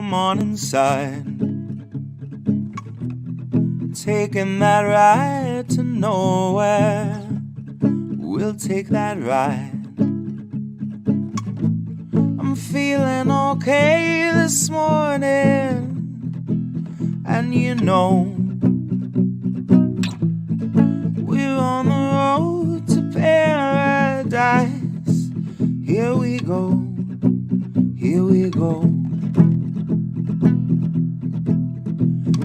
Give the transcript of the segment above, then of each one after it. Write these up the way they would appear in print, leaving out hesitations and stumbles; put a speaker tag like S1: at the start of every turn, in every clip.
S1: come on inside. Taking that ride to nowhere. We'll take that ride. I'm feeling okay this morning. And you know, we're on the road to paradise. Here we go, here we go.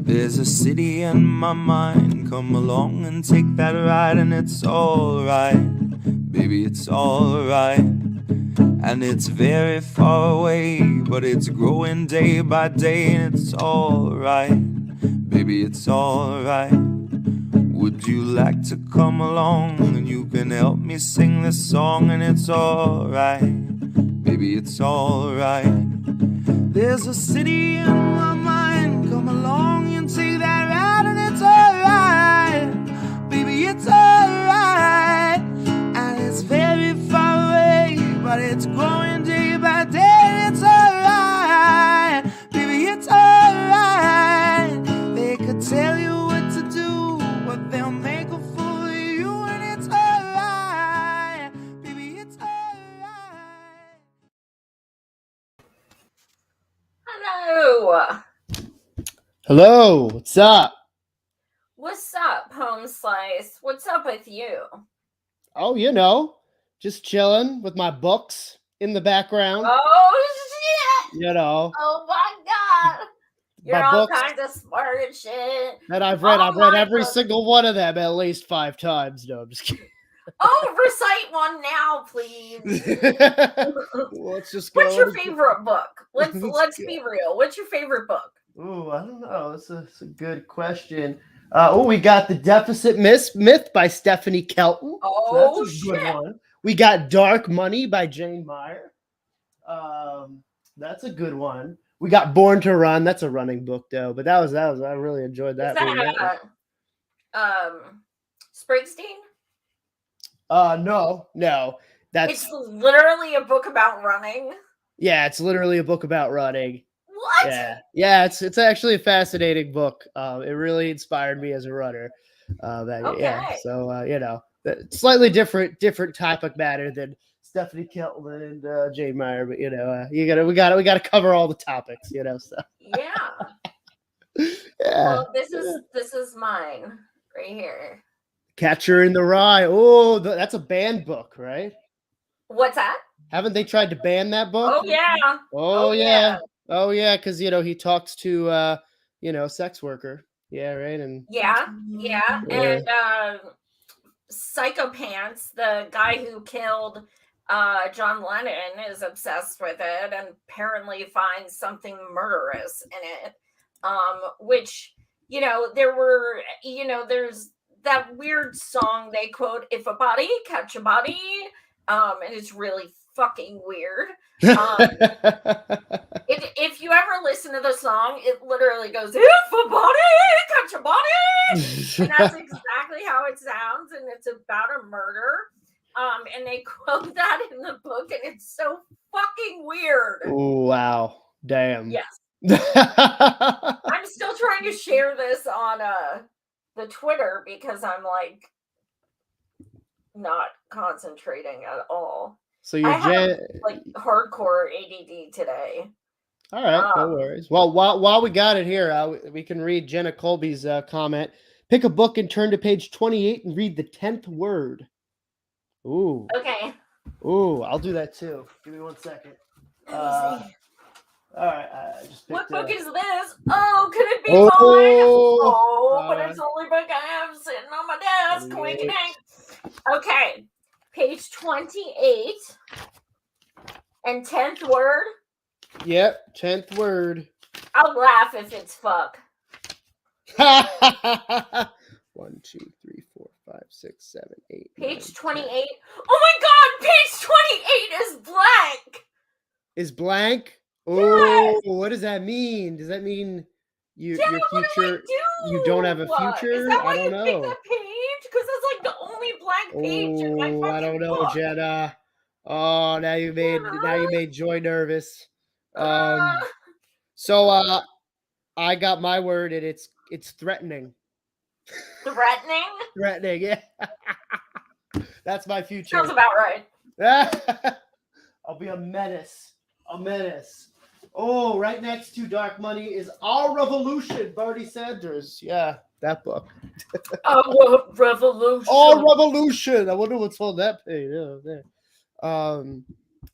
S1: There's a city in my mind. Come along and take that ride, and it's alright, baby, it's alright. And it's very far away, but it's growing day by day, and it's alright, baby, it's alright. Would you like to come along, and you can help me sing this song, and it's alright, baby, it's alright. There's a city in my mind. Come along and take that ride, and it's alright, baby, it's alright. And it's very far away, but it's growing day by day. It's alright, baby, it's alright. They could tell you what to do, but they'll make a fool of you, and it's alright, baby, it's alright.
S2: Hello.
S3: Hello, what's up?
S2: What's up, Home Slice? What's up with you?
S3: Oh, you know, just chilling with my books in the background.
S2: Oh, shit.
S3: You know.
S2: Oh, my God. You're
S3: My
S2: all
S3: books
S2: kinds of smart shit.
S3: that I've read.
S2: All
S3: I've read
S2: my
S3: every
S2: books.
S3: single one of them at least 5 times. No, I'm just kidding.
S2: Oh, recite one now, please.
S3: Let's just go.
S2: What's your favorite book? Let's
S3: Let's
S2: be real. What's your favorite book?
S3: Ooh, I don't know. That's a good question. We got The Deficit Myth by Stephanie Kelton.
S2: Oh,
S3: so that's a good
S2: shit.
S3: one. We got Dark Money by Jane Meyer. That's a good one. We got Born to Run. That's a running book though, but that was I really enjoyed that.
S2: Is that Springsteen?
S3: No. That's
S2: It's literally a book about running.
S3: yeah, it's literally a book about running.
S2: What?
S3: Yeah, it's actually a fascinating book. It really inspired me as a runner.
S2: Okay.
S3: Yeah, so you know, slightly different topic matter than Stephanie Kelton and Jane Meyer, but you know, we gotta cover all the topics, you know. So
S2: Yeah.
S3: yeah.
S2: Well, this is mine right here.
S3: Catcher in the Rye. Oh, that's a banned book, right?
S2: What's that?
S3: Haven't they tried to ban that book?
S2: Oh yeah.
S3: Oh yeah. Oh yeah, because you know he talks to sex worker. Yeah, right. And
S2: Yeah. And Psychopants, the guy who killed John Lennon, is obsessed with it and apparently finds something murderous in it. Which, you know, there's that weird song they quote, "If a body catch a body," and it's really fucking weird. If you ever listen to the song, it literally goes, "If a body catch a body," and that's exactly how it sounds, and it's about a murder. And they quote that in the book, and it's so fucking weird.
S3: Oh wow, damn.
S2: Yes. I'm still trying to share this on the Twitter because I'm like not concentrating at all.
S3: So you're
S2: like hardcore ADD today.
S3: All right, no worries. Well, while we got it here, we can read Jenna Colby's comment. Pick a book and turn to page 28 and read the 10th word. Ooh.
S2: Okay.
S3: Ooh, I'll do that too. Give me 1 second. All right, I just
S2: what
S3: picked
S2: book is this? Oh, could it be mine? Oh, but it's the only book I have sitting on my desk. Okay, page 28 and 10th word.
S3: Yep, 10th word.
S2: I'll laugh if it's fuck.
S3: 1, 2, 3, 4, 5, 6, 7, 8.
S2: Page 28. Oh my god, page 28 is blank.
S3: Is blank? Oh,
S2: yes.
S3: What does that mean? Does that mean your
S2: future?
S3: You don't have a future?
S2: Is that why
S3: I don't know.
S2: Picked that page? Because it's like the only blank page in my fucking
S3: I don't know,
S2: book.
S3: Jenna. Oh, now you made Joy nervous. So I got my word, and it's threatening.
S2: Threatening?
S3: Threatening, yeah. That's my future.
S2: Sounds about right.
S3: I'll be a menace. A menace. Oh, right next to Dark Money is Our Revolution, Bernie Sanders. Yeah, that book.
S2: Our Revolution.
S3: Our Revolution. I wonder what's on that page.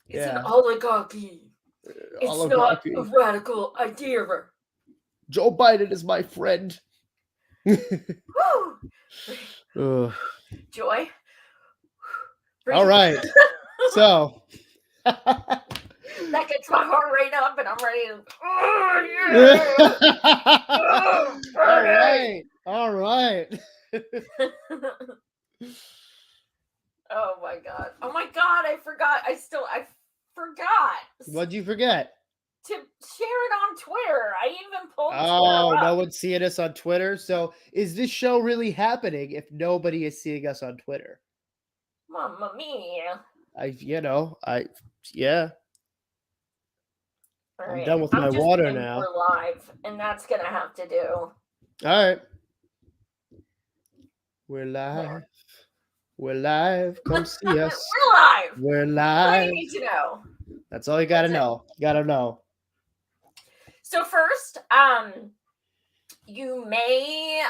S2: It's an oligarchy. It's
S3: oligarchy.
S2: not a radical idea.
S3: Joe Biden is my friend.
S2: Joy.
S3: All right. So
S2: that gets my heart rate up, and I'm ready to. Oh, yeah.
S3: All right.
S2: Oh my god! I forgot. I forgot.
S3: What'd you forget?
S2: To share it on Twitter. I even pulled.
S3: Oh, no one's seeing us on Twitter. So is this show really happening if nobody is seeing us on Twitter?
S2: Mamma mia.
S3: Yeah.
S2: All
S3: I'm done with my water now.
S2: We're live, and that's gonna have to do.
S3: All right. We're live. We're live. Come see us.
S2: We're live.
S3: We're live.
S2: What do you need to know?
S3: That's all you gotta know. You gotta know.
S2: So first, you may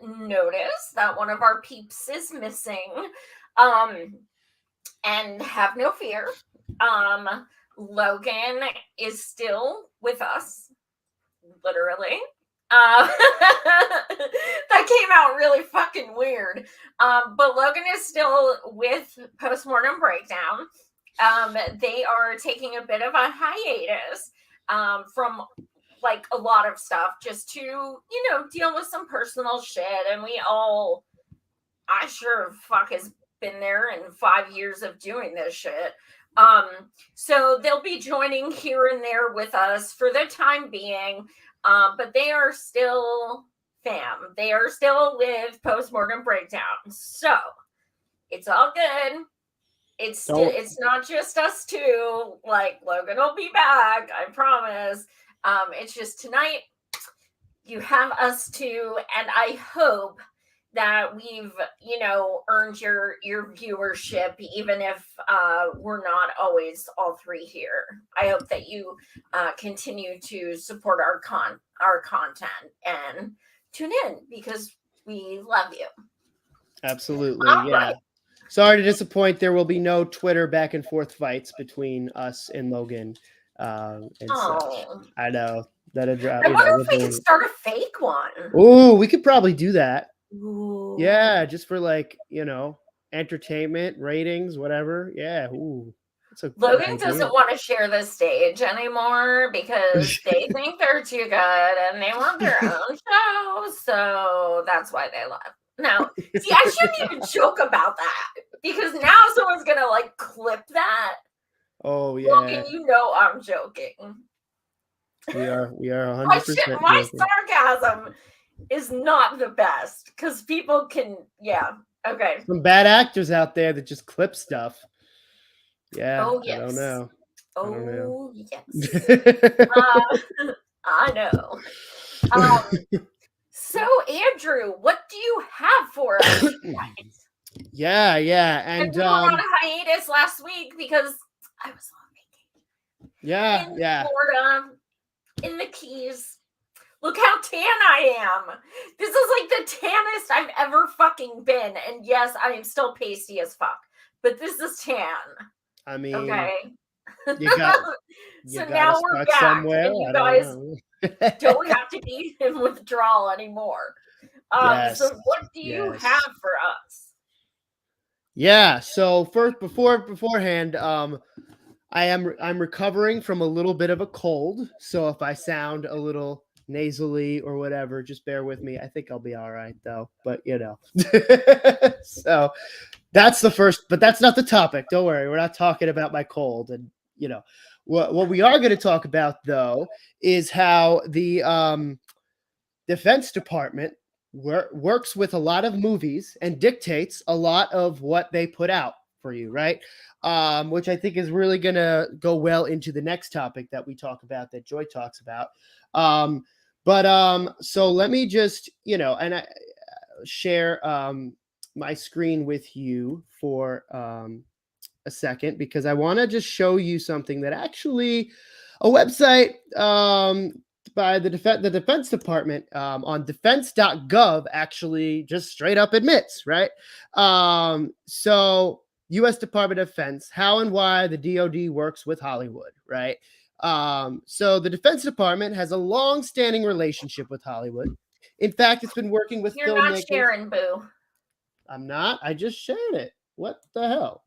S2: notice that one of our peeps is missing. And have no fear. Logan is still with us. Literally. That came out really fucking weird. But Logan is still with Postmortem Breakdown. They are taking a bit of a hiatus from like a lot of stuff just to, deal with some personal shit. And I sure fuck has been there in 5 years of doing this shit. So they'll be joining here and there with us for the time being. But they are still fam. They are still with Postmortem Breakdown. So it's all good. It's not just us two. Like, Logan will be back, I promise. It's just tonight you have us two, and I hope that we've, earned your viewership, even if we're not always all three here. I hope that you continue to support our content and tune in because we love you.
S3: Absolutely, yeah. Right. Sorry to disappoint. There will be no Twitter back and forth fights between us and Logan. And such. I know that.
S2: I wonder if we could start a fake one.
S3: Oh, we could probably do that.
S2: Ooh.
S3: Yeah, just for entertainment, ratings, whatever. Yeah. Ooh.
S2: Logan doesn't want to share the stage anymore because they think they're too good and they want their own show. So that's why they left. Now, see, I shouldn't even joke about that because now someone's going to clip that.
S3: Oh, yeah.
S2: Logan, I'm joking.
S3: We are 100%.
S2: My sarcasm is not the best because people can, okay.
S3: Some bad actors out there that just clip stuff. Yeah.
S2: Oh, yes.
S3: I don't know.
S2: Oh, yes. I know. So, Andrew, what do you have for us?
S3: Yeah. And
S2: we were on a hiatus last week because I was on vacation.
S3: Yeah.
S2: In Florida, in the Keys. Look how tan I am. This is like the tannest I've ever fucking been. And yes, I am still pasty as fuck. But this is tan.
S3: I mean,
S2: okay.
S3: So
S2: now we're back. Somewhere. And you guys don't have to be in withdrawal anymore.
S3: Yes.
S2: So what do you have for us?
S3: Yeah. So beforehand, I'm recovering from a little bit of a cold. So if I sound a little nasally or whatever, just bear with me. I think I'll be all right though. But so that's the first, but that's not the topic. Don't worry. We're not talking about my cold. And what we are going to talk about though is how the Defense Department works with a lot of movies and dictates a lot of what they put out for you, right? Which I think is really going to go well into the next topic that we talk about, that Joy talks about. So let me just, and I share my screen with you for a second, because I want to just show you something that actually a website by the Defense Department on defense.gov actually just straight up admits, right? So U.S. Department of Defense, how and why the DoD works with Hollywood, right? So the Defense Department has a long-standing relationship with Hollywood. In fact, it's been working with
S2: You're
S3: filmmakers.
S2: not sharing, Boo.
S3: I'm not. I just shared it. What the hell?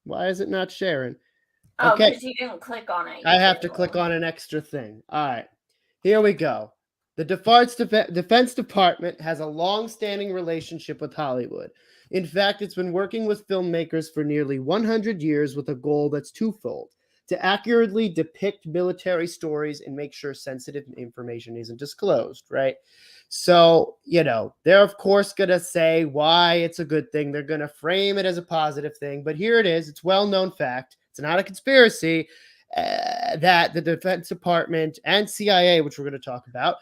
S3: Why is it not sharing?
S2: Oh,
S3: Okay.
S2: because you didn't click on it.
S3: I have to click on an extra thing. All right. Here we go. The Defense Department has a long-standing relationship with Hollywood. In fact, it's been working with filmmakers for nearly 100 years with a goal that's twofold: to accurately depict military stories and make sure sensitive information isn't disclosed, right? So, they're of course going to say why it's a good thing. They're going to frame it as a positive thing. But here it is. It's well-known fact. It's not a conspiracy that the Defense Department and CIA, which we're going to talk about,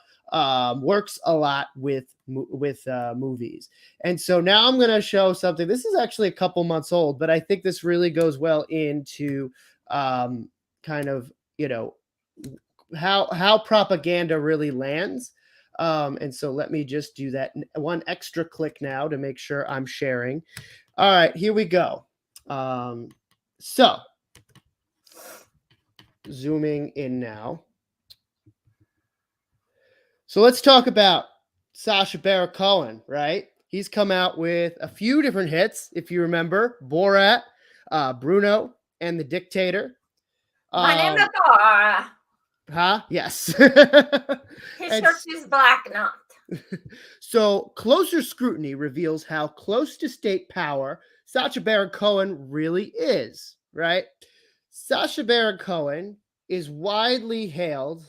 S3: works a lot with movies. And so now I'm going to show something. This is actually a couple months old, but I think this really goes well into kind of, how propaganda really lands. And so let me just do that one extra click now to make sure I'm sharing. All right, here we go. So zooming in now. So let's talk about Sacha Baron Cohen, right? He's come out with a few different hits, if you remember: Borat, Bruno, and The Dictator.
S2: My name is Dora.
S3: Huh? Yes.
S2: His shirt is black, not.
S3: So closer scrutiny reveals how close to state power Sacha Baron Cohen really is, right? Sacha Baron Cohen is widely hailed.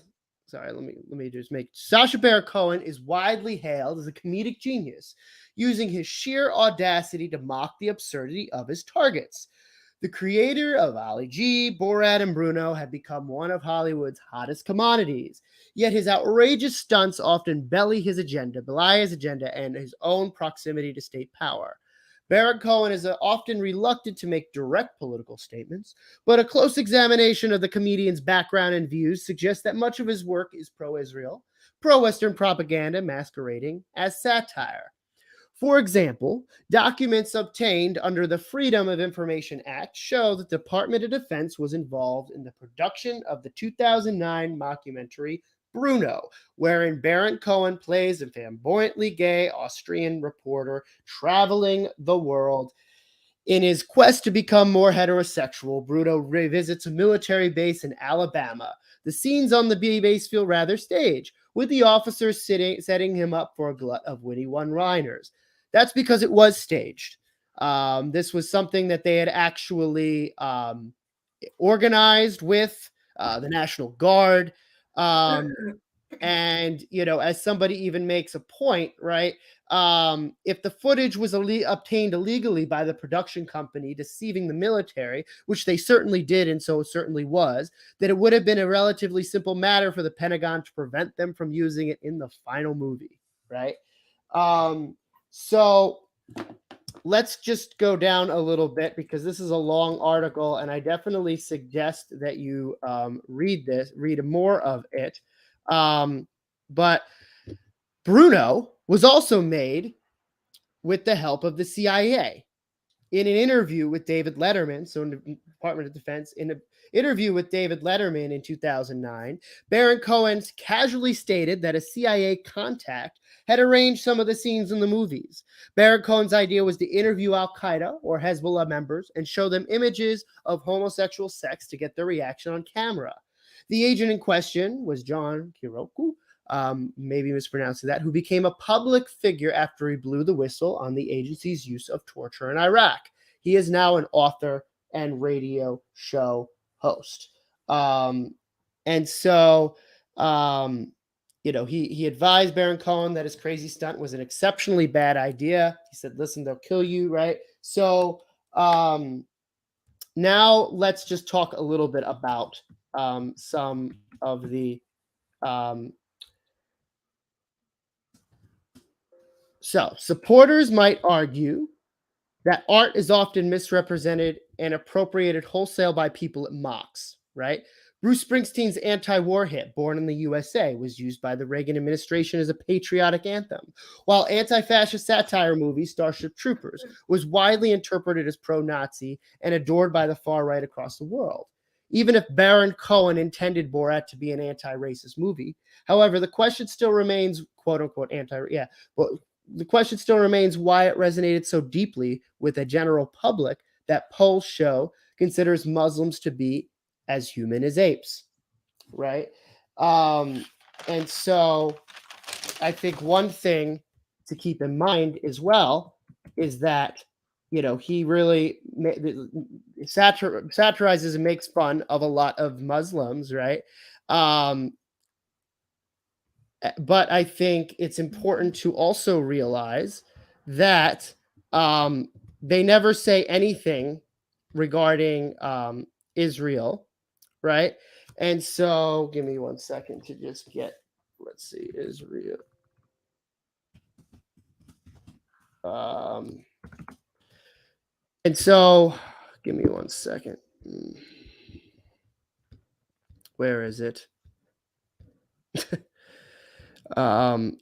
S3: Sorry, let me just make. Sacha Baron Cohen is widely hailed as a comedic genius, using his sheer audacity to mock the absurdity of his targets. The creator of Ali G, Borat, and Bruno had become one of Hollywood's hottest commodities. Yet his outrageous stunts often belie his agenda, and his own proximity to state power. Baron Cohen is often reluctant to make direct political statements, but a close examination of the comedian's background and views suggests that much of his work is pro-Israel, pro-Western propaganda masquerading as satire. For example, documents obtained under the Freedom of Information Act show that the Department of Defense was involved in the production of the 2009 mockumentary Bruno, wherein Baron Cohen plays a flamboyantly gay Austrian reporter traveling the world. In his quest to become more heterosexual, Bruno revisits a military base in Alabama. The scenes on the base feel rather staged, with the officers setting him up for a glut of witty one-liners. That's because it was staged. This was something that they had actually organized with the National Guard. And, as somebody even makes a point, right? If the footage was obtained illegally by the production company deceiving the military, which they certainly did, and so it certainly was, that it would have been a relatively simple matter for the Pentagon to prevent them from using it in the final movie, right? So let's just go down a little bit, because this is a long article, and I definitely suggest that you read more of it. But Bruno was also made with the help of the CIA. In an interview with David Letterman, so in the Department of Defense, in an interview with David Letterman in 2009, Baron Cohen casually stated that a CIA contact had arranged some of the scenes in the movies. Baron Cohen's idea was to interview Al-Qaeda or Hezbollah members and show them images of homosexual sex to get their reaction on camera. The agent in question was John Kiroku, maybe mispronouncing that, who became a public figure after he blew the whistle on the agency's use of torture in Iraq. He is now an author and radio show host. And so, he advised Baron Cohen that his crazy stunt was an exceptionally bad idea. He said, listen, they'll kill you, right? So now let's just talk a little bit about some of the so supporters might argue that art is often misrepresented and appropriated wholesale by people it mocks, right? Bruce Springsteen's anti-war hit, Born in the USA, was used by the Reagan administration as a patriotic anthem, while anti-fascist satire movie Starship Troopers was widely interpreted as pro-Nazi and adored by the far right across the world. Even if Baron Cohen intended Borat to be an anti-racist movie, however, the question still remains, quote unquote, the question still remains why it resonated so deeply with a general public that polls show considers Muslims to be as human as apes, right? And so I think one thing to keep in mind as well is that, he really satirizes and makes fun of a lot of Muslims, right? But I think it's important to also realize that they never say anything regarding Israel, right? And so, give me 1 second to just get, let's see, Israel. And so, give me 1 second. Where is it?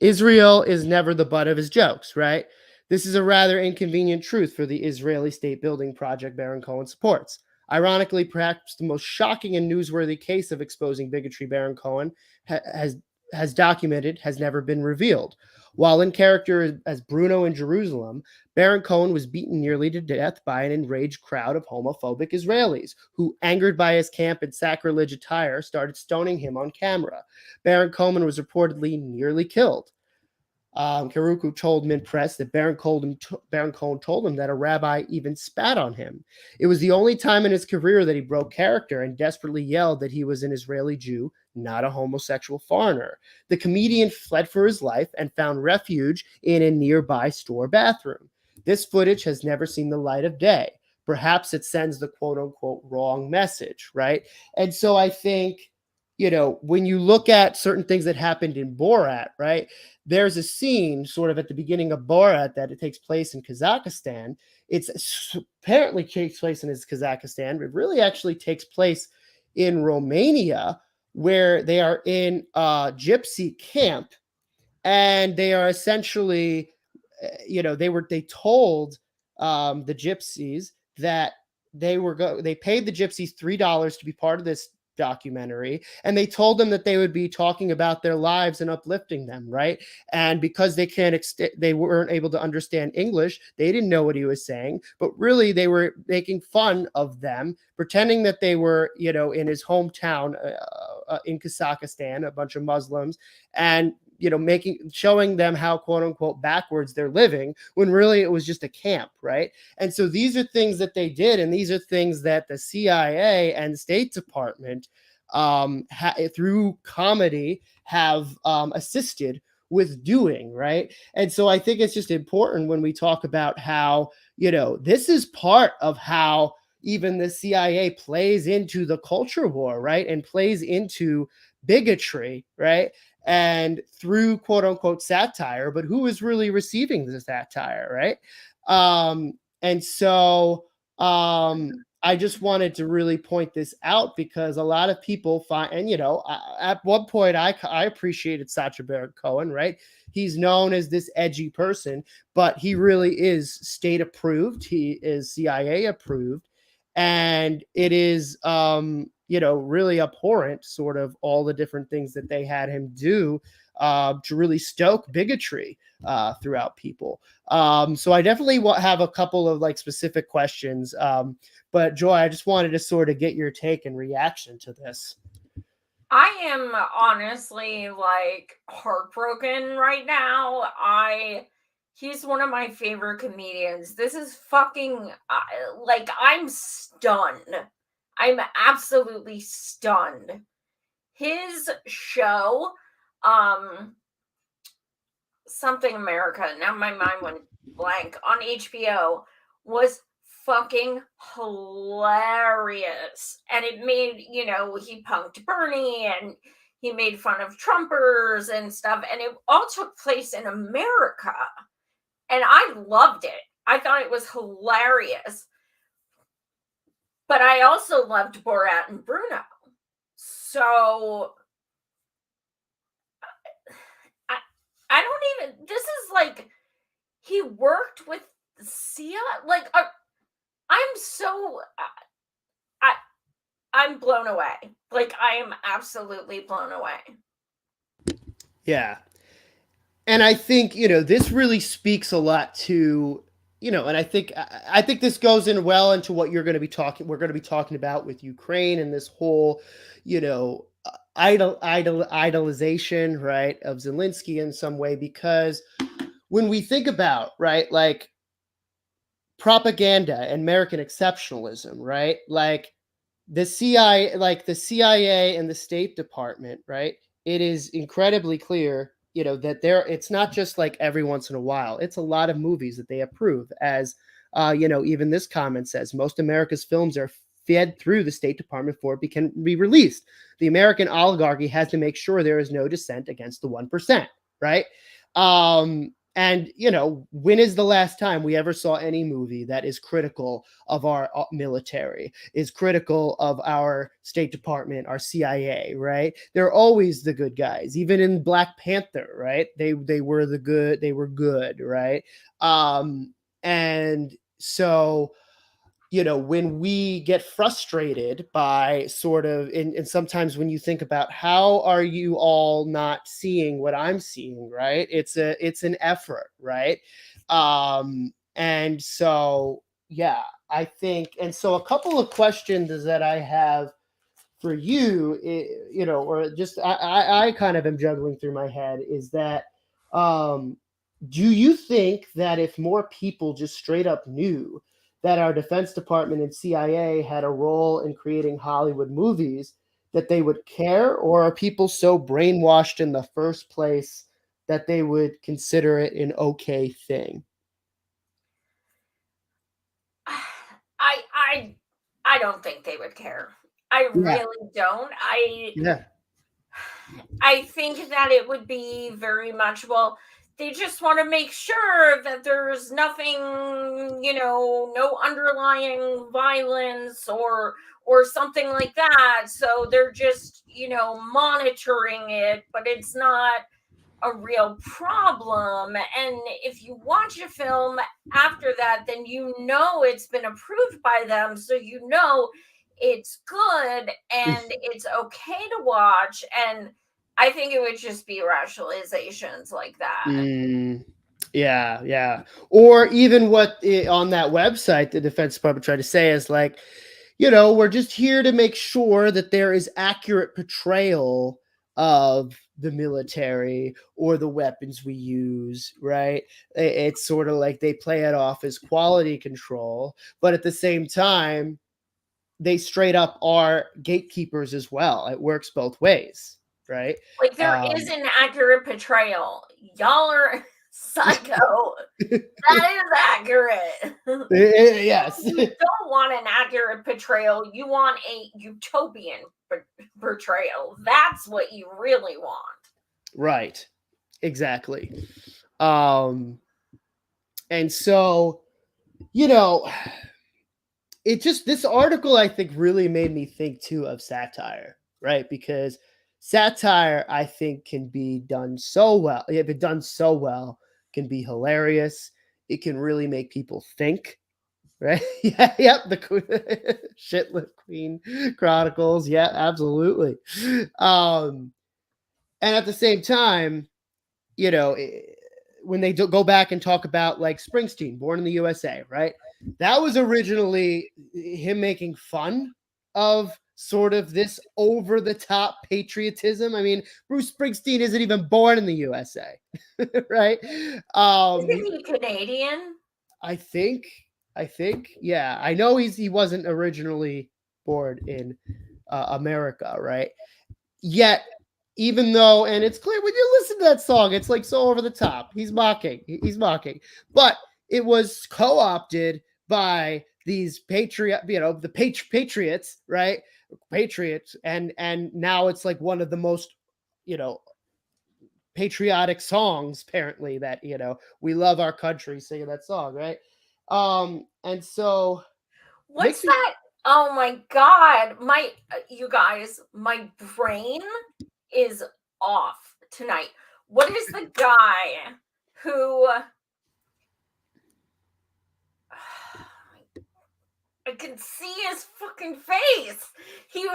S3: Israel is never the butt of his jokes, right? This is a rather inconvenient truth for the Israeli state building project Baron Cohen supports. Ironically, perhaps the most shocking and newsworthy case of exposing bigotry Baron Cohen has documented has never been revealed. While in character as Bruno in Jerusalem, Baron Cohen was beaten nearly to death by an enraged crowd of homophobic Israelis who, angered by his camp and sacrilege attire, started stoning him on camera. Baron Cohen was reportedly nearly killed. Karuku told Mint Press that Baron Cohen told him that a rabbi even spat on him. It was the only time in his career that he broke character and desperately yelled that he was an Israeli Jew, not a homosexual foreigner. The comedian fled for his life and found refuge in a nearby store bathroom. This footage has never seen the light of day. Perhaps it sends the quote-unquote wrong message, right? And so I think, when you look at certain things that happened in Borat, right, there's a scene sort of at the beginning of Borat that it takes place in Kazakhstan. It's apparently takes place in Kazakhstan, but it really actually takes place in Romania, where they are in a gypsy camp, and they are essentially, they told the gypsies that they paid the gypsies $3 to be part of this documentary, and they told them that they would be talking about their lives and uplifting them, right? And because they weren't able to understand English, they didn't know what he was saying, but really they were making fun of them, pretending that they were, in his hometown in Kazakhstan, a bunch of Muslims, and showing them how quote unquote backwards they're living, when really it was just a camp, right? And so these are things that they did, and these are things that the CIA and the State Department through comedy have assisted with doing, right? And so I think it's just important when we talk about how, this is part of how even the CIA plays into the culture war, right? And plays into bigotry, right? And through quote unquote satire, but who is really receiving the satire, right? And so I just wanted to really point this out, because a lot of people find, and at one point I appreciated Sacha Baron Cohen, right? He's known as this edgy person, but he really is state approved. He is CIA approved. And it is, really abhorrent, sort of all the different things that they had him do to really stoke bigotry throughout people. So I definitely have a couple of specific questions. But Joy, I just wanted to sort of get your take and reaction to this.
S2: I am honestly heartbroken right now. He's one of my favorite comedians. This is fucking, I'm stunned. I'm absolutely stunned. His show, Something America, now my mind went blank, on HBO, was fucking hilarious. And it made, you know, he punked Bernie and he made fun of Trumpers and stuff. And it all took place in America. And I loved it. I thought it was hilarious. But I also loved Borat and Bruno. So I don't even, this is like, he worked with Sia. Like, I'm blown away. Like, I am absolutely blown away.
S3: Yeah. And I think, you know, this really speaks a lot to, you know, and I think this goes in well into what we're going to be talking about with Ukraine and this whole, you know, idolization, right, of Zelensky in some way, because when we think about, right, like propaganda and American exceptionalism, right, like the CIA and the State Department, right, it is incredibly clear, you know, that it's not just like every once in a while. It's a lot of movies that they approve, as you know, even this comment says most America's films are fed through the State Department before it can be released. The American oligarchy has to make sure there is no dissent against the 1%, right? And, you know, when is the last time we ever saw any movie that is critical of our military, is critical of our State Department, our CIA, right? They're always the good guys. Even in Black Panther, right? They were good, right? And so, you know, when we get frustrated by sort of, and sometimes when you think about how are you all not seeing what I'm seeing, right? It's an effort, right? And so, yeah, I think, and so a couple of questions that I have for you, you know, or just, I kind of am juggling through my head is that, do you think that if more people just straight up knew that our Defense Department and CIA had a role in creating Hollywood movies, that they would care? Or are people so brainwashed in the first place that they would consider it an okay thing?
S2: I don't think they would care. I really don't. I think that it would be very much, well, they just want to make sure that there's nothing, you know, no underlying violence or something like that. So they're just, you know, monitoring it, but it's not a real problem. And if you watch a film after that, then you know it's been approved by them. So you know it's good and it's okay to watch. And I think it would just be rationalizations like that.
S3: Yeah. Or even what on that website the Defense Department tried to say is like, you know, we're just here to make sure that there is accurate portrayal of the military or the weapons we use, right? It's sort of like they play it off as quality control, but at the same time, they straight up are gatekeepers as well. It works both ways, right?
S2: Like there is an accurate portrayal. Y'all are psycho. That is accurate.
S3: Yes.
S2: You don't want an accurate portrayal. You want a utopian portrayal. That's what you really want.
S3: Right. Exactly. And so, you know, it just, this article, I think, really made me think too of satire, right? Because satire, I think, can be done so well. If it's done so well, can be hilarious. It can really make people think, right? Yeah, yep. The Shitless Queen Chronicles. Yeah, absolutely. And at the same time, you know, when they go back and talk about like Springsteen, Born in the USA, right? That was originally him making fun of sort of this over the top patriotism. I mean, Bruce Springsteen isn't even born in the USA, right?
S2: Isn't he Canadian?
S3: I think, yeah. I know he wasn't originally born in America, right? Yet, even though, and it's clear when you listen to that song, it's like so over the top. He's mocking, but it was co-opted by these patriots, right? Patriots, and now it's like one of the most, patriotic songs, apparently, that, we love our country, singing that song, right? And so
S2: what's that? Oh my God, you guys, my brain is off tonight. What is the guy who I can see his fucking face? He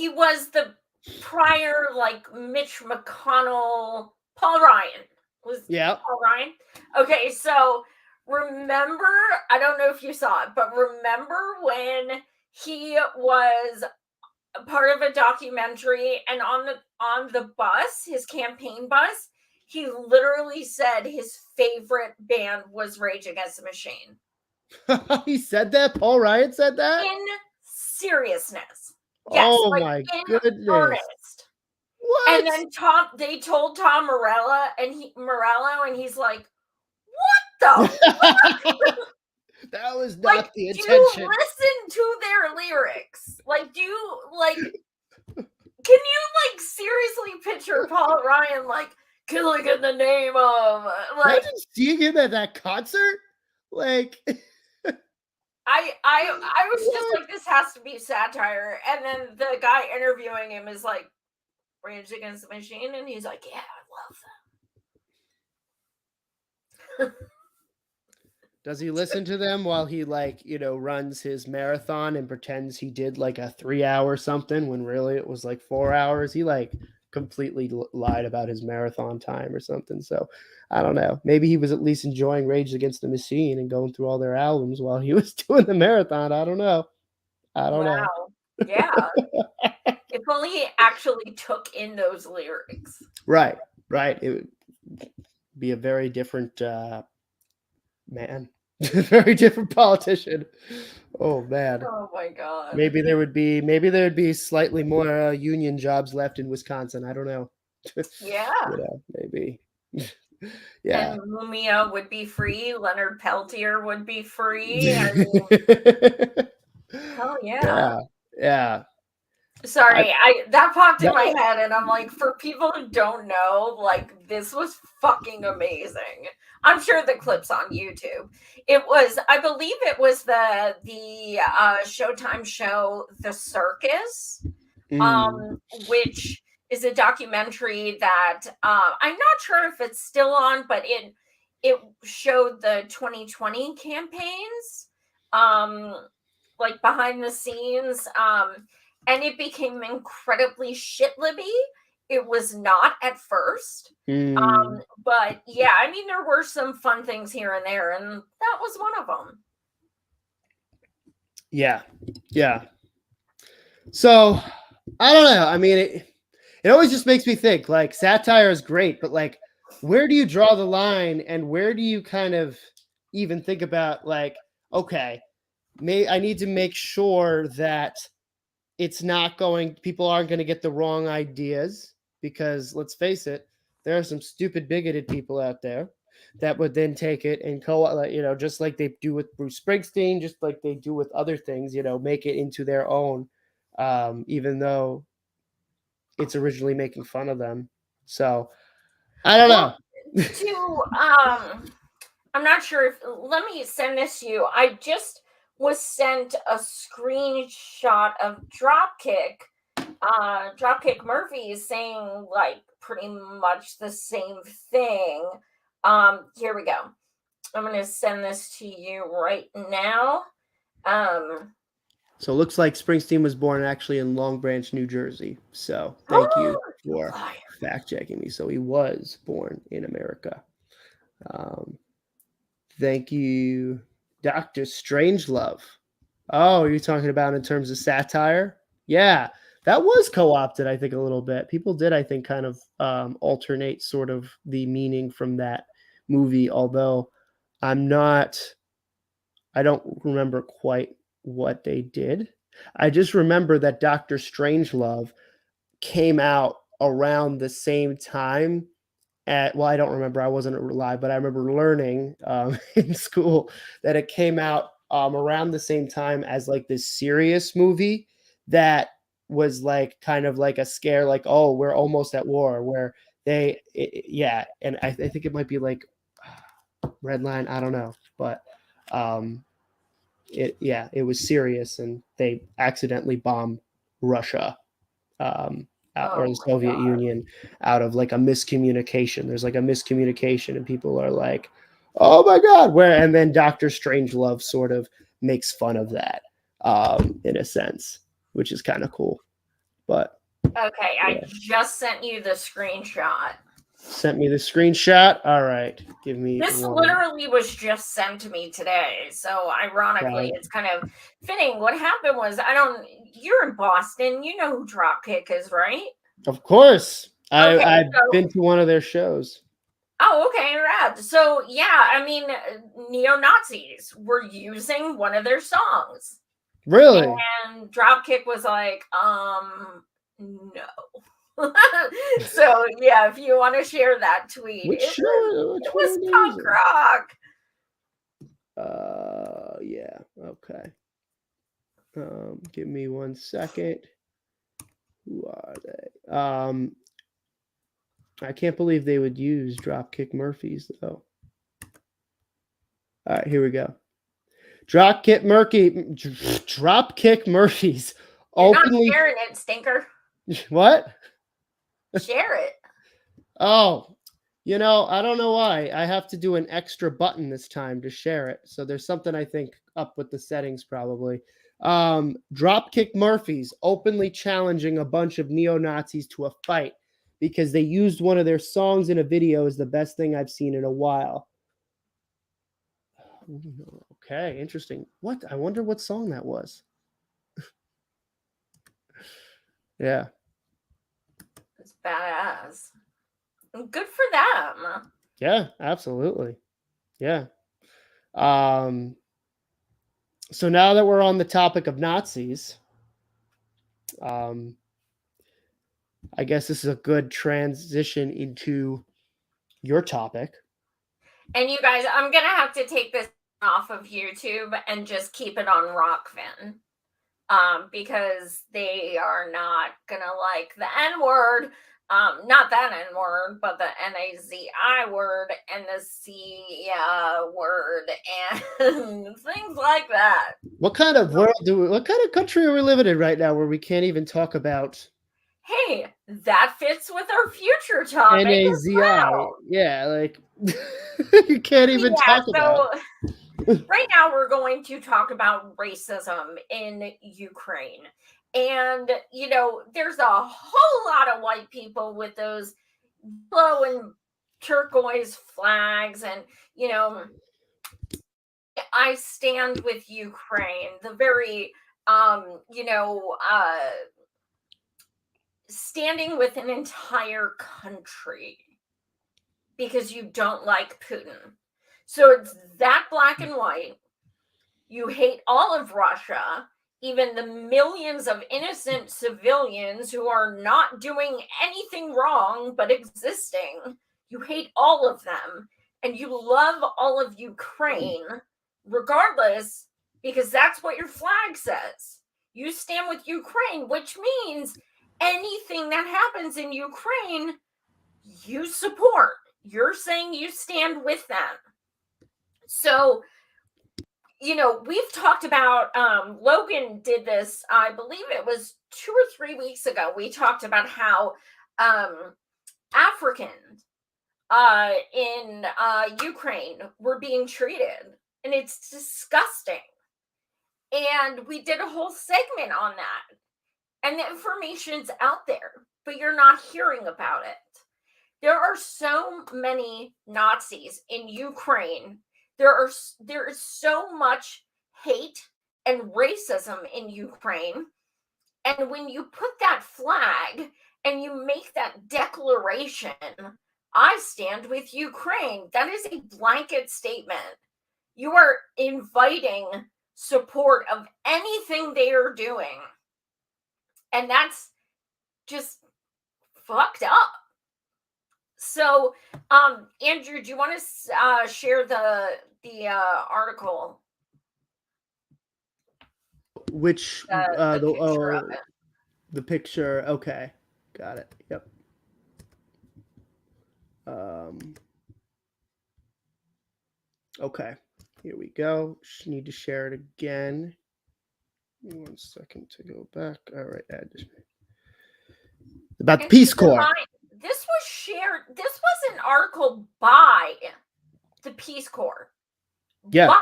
S2: was the prior, like, Mitch McConnell, Paul Ryan. Paul Ryan? Okay, so remember, I don't know if you saw it, but remember when he was a part of a documentary, and on the bus, his campaign bus, he literally said his favorite band was Rage Against the Machine.
S3: He said that? Paul Ryan said that?
S2: In seriousness. Yes,
S3: oh my goodness.
S2: Earnest.
S3: What?
S2: And then they told Tom Morello, and he's like, what the
S3: that was not
S2: like,
S3: the intention.
S2: Do you listen to their lyrics? Like, can you, like, seriously picture Paul Ryan, like, killing in the name of, like,
S3: imagine seeing him at that concert? Like,
S2: I was just like, this has to be satire. And then the guy interviewing him is like, Rage Against the Machine, and he's like, yeah, I love them.
S3: Does he listen to them while he, like, runs his marathon and pretends he did like a 3-hour something when really it was like 4 hours? He, like, completely lied about his marathon time or something. So I don't know. Maybe he was at least enjoying Rage Against the Machine and going through all their albums while he was doing the marathon. I don't know.
S2: Wow. Yeah. If only he actually took in those lyrics.
S3: Right. It would be a very different man. Very different politician. Oh man.
S2: Oh my God.
S3: Maybe there would be slightly more union jobs left in Wisconsin. I don't know.
S2: Yeah.
S3: Maybe. Yeah.
S2: And Mumia would be free. Leonard Peltier would be free. I mean, hell yeah.
S3: Yeah.
S2: Sorry, that popped in my head, and I'm like, for people who don't know, like, this was fucking amazing. I'm sure the clip's on YouTube. I believe it was the Showtime show, The Circus, which is a documentary that I'm not sure if it's still on, but it showed the 2020 campaigns, like, behind the scenes, and it became incredibly shit-libby. It was not at first. But yeah, I mean, there were some fun things here and there, and that was one of them.
S3: Yeah. So, I don't know. I mean, it always just makes me think, like, satire is great, but, like, where do you draw the line, and where do you kind of even think about, like, okay, I need to make sure that people aren't going to get the wrong ideas, because let's face it, there are some stupid, bigoted people out there that would then take it and just like they do with Bruce Springsteen, just like they do with other things, make it into their own, even though it's originally making fun of them. So I don't know.
S2: I'm not sure let me send this to you. I just was sent a screenshot of Dropkick Murphys saying, like, pretty much the same thing. Here we go. I'm going to send this to you right now.
S3: So it looks like Springsteen was born actually in Long Branch, New Jersey. So thank you for fact checking me. So he was born in America. Thank you, Dr. Strangelove. Oh, you're talking about in terms of satire? Yeah, that was co-opted, I think, a little bit. People did, I think, kind of alternate sort of the meaning from that movie, although I don't remember quite what they did. I just remember that Dr. Strangelove came out around the same time well, I don't remember. I wasn't alive, but I remember learning in school that it came out around the same time as like this serious movie that was like kind of like a scare, like, oh, we're almost at war, where yeah, and I think it might be like Red Line, I don't know, but it was serious, and they accidentally bombed Russia. Or the Soviet Union out of like a miscommunication. There's like a miscommunication, and people are like, "Oh my God!" And then Doctor Strangelove sort of makes fun of that, in a sense, which is kind of cool. But
S2: okay, yeah. I just sent you the screenshot.
S3: Sent me the screenshot. All right, give me.
S2: This literally was just sent to me today, so ironically, it's kind of fitting. What happened was, you're in Boston. You know who Dropkick is, right?
S3: Of course, I've been to one of their shows.
S2: Oh, okay, rad. So yeah, I mean, neo-Nazis were using one of their songs.
S3: Really?
S2: And Dropkick was like, no. So yeah, if you want to share that tweet, it was punk rock.
S3: Yeah, okay. Give me 1 second. Who are they? I can't believe they would use Dropkick Murphys though. All right, here we go. Dropkick Murphys.
S2: You're not sharing it, stinker.
S3: What?
S2: Share it.
S3: Oh, I don't know why. I have to do an extra button this time to share it. So there's something, I think, up with the settings probably. Dropkick Murphys openly challenging a bunch of neo-Nazis to a fight because they used one of their songs in a video is the best thing I've seen in a while. Okay, interesting. What? I wonder what song that was. Yeah.
S2: It's badass. Good for them.
S3: Yeah, absolutely. Yeah. So now that we're on the topic of Nazis, I guess this is a good transition into your topic.
S2: And you guys, I'm going to have to take this off of YouTube and just keep it on Rockfin. Because they are not going to like the N-word. Not that N-word, but the Nazi word and the C word and things like that.
S3: What kind of world what kind of country are we living in right now where we can't even talk about?
S2: Hey, that fits with our future topic.
S3: Nazi. Well. Yeah, like you can't even talk about.
S2: Right now we're going to talk about racism in Ukraine. And, there's a whole lot of white people with those yellow and turquoise flags. And, I stand with Ukraine, the very, standing with an entire country because you don't like Putin. So it's that black and white. You hate all of Russia, even the millions of innocent civilians who are not doing anything wrong but existing. You hate all of them, and you love all of Ukraine, regardless, because that's what your flag says. You stand with Ukraine, which means anything that happens in Ukraine, you support. You're saying you stand with them. So, we've talked about, Logan did this, I believe it was 2 or 3 weeks ago. We talked about how Africans in Ukraine were being treated, and it's disgusting. And we did a whole segment on that. And the information's out there, but you're not hearing about it. There are so many Nazis in Ukraine. There is so much hate and racism in Ukraine. And when you put that flag and you make that declaration, I stand with Ukraine, that is a blanket statement. You are inviting support of anything they are doing. And that's just fucked up. So, Andrew, do you want to share the article?
S3: Which
S2: The picture of it.
S3: the picture? Okay, got it. Yep. Okay, here we go. Need to share it again. Give me 1 second to go back. All right, about the Peace Corps.
S2: This was shared. This was an article by the Peace Corps.
S3: Yeah.
S2: By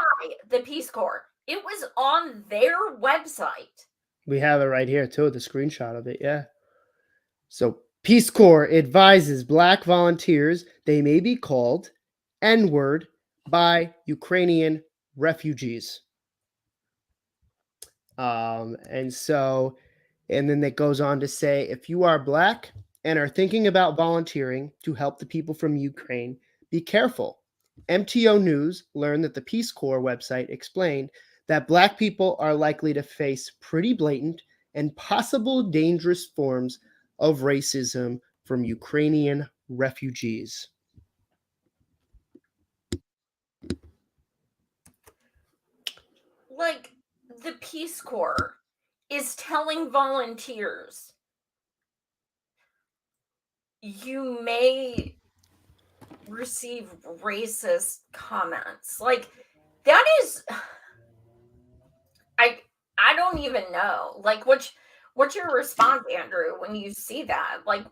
S2: the Peace Corps. It was on their website.
S3: We have it right here too, the screenshot of it. Yeah. So Peace Corps advises Black volunteers they may be called N-word by Ukrainian refugees. And then it goes on to say, if you are Black and are thinking about volunteering to help the people from Ukraine, be careful. MTO News learned that the Peace Corps website explained that Black people are likely to face pretty blatant and possible dangerous forms of racism from Ukrainian refugees.
S2: Like, the Peace Corps is telling volunteers, you may receive racist comments. Like, that is, I don't even know. Like, what's your response, Andrew, when you see that? Like,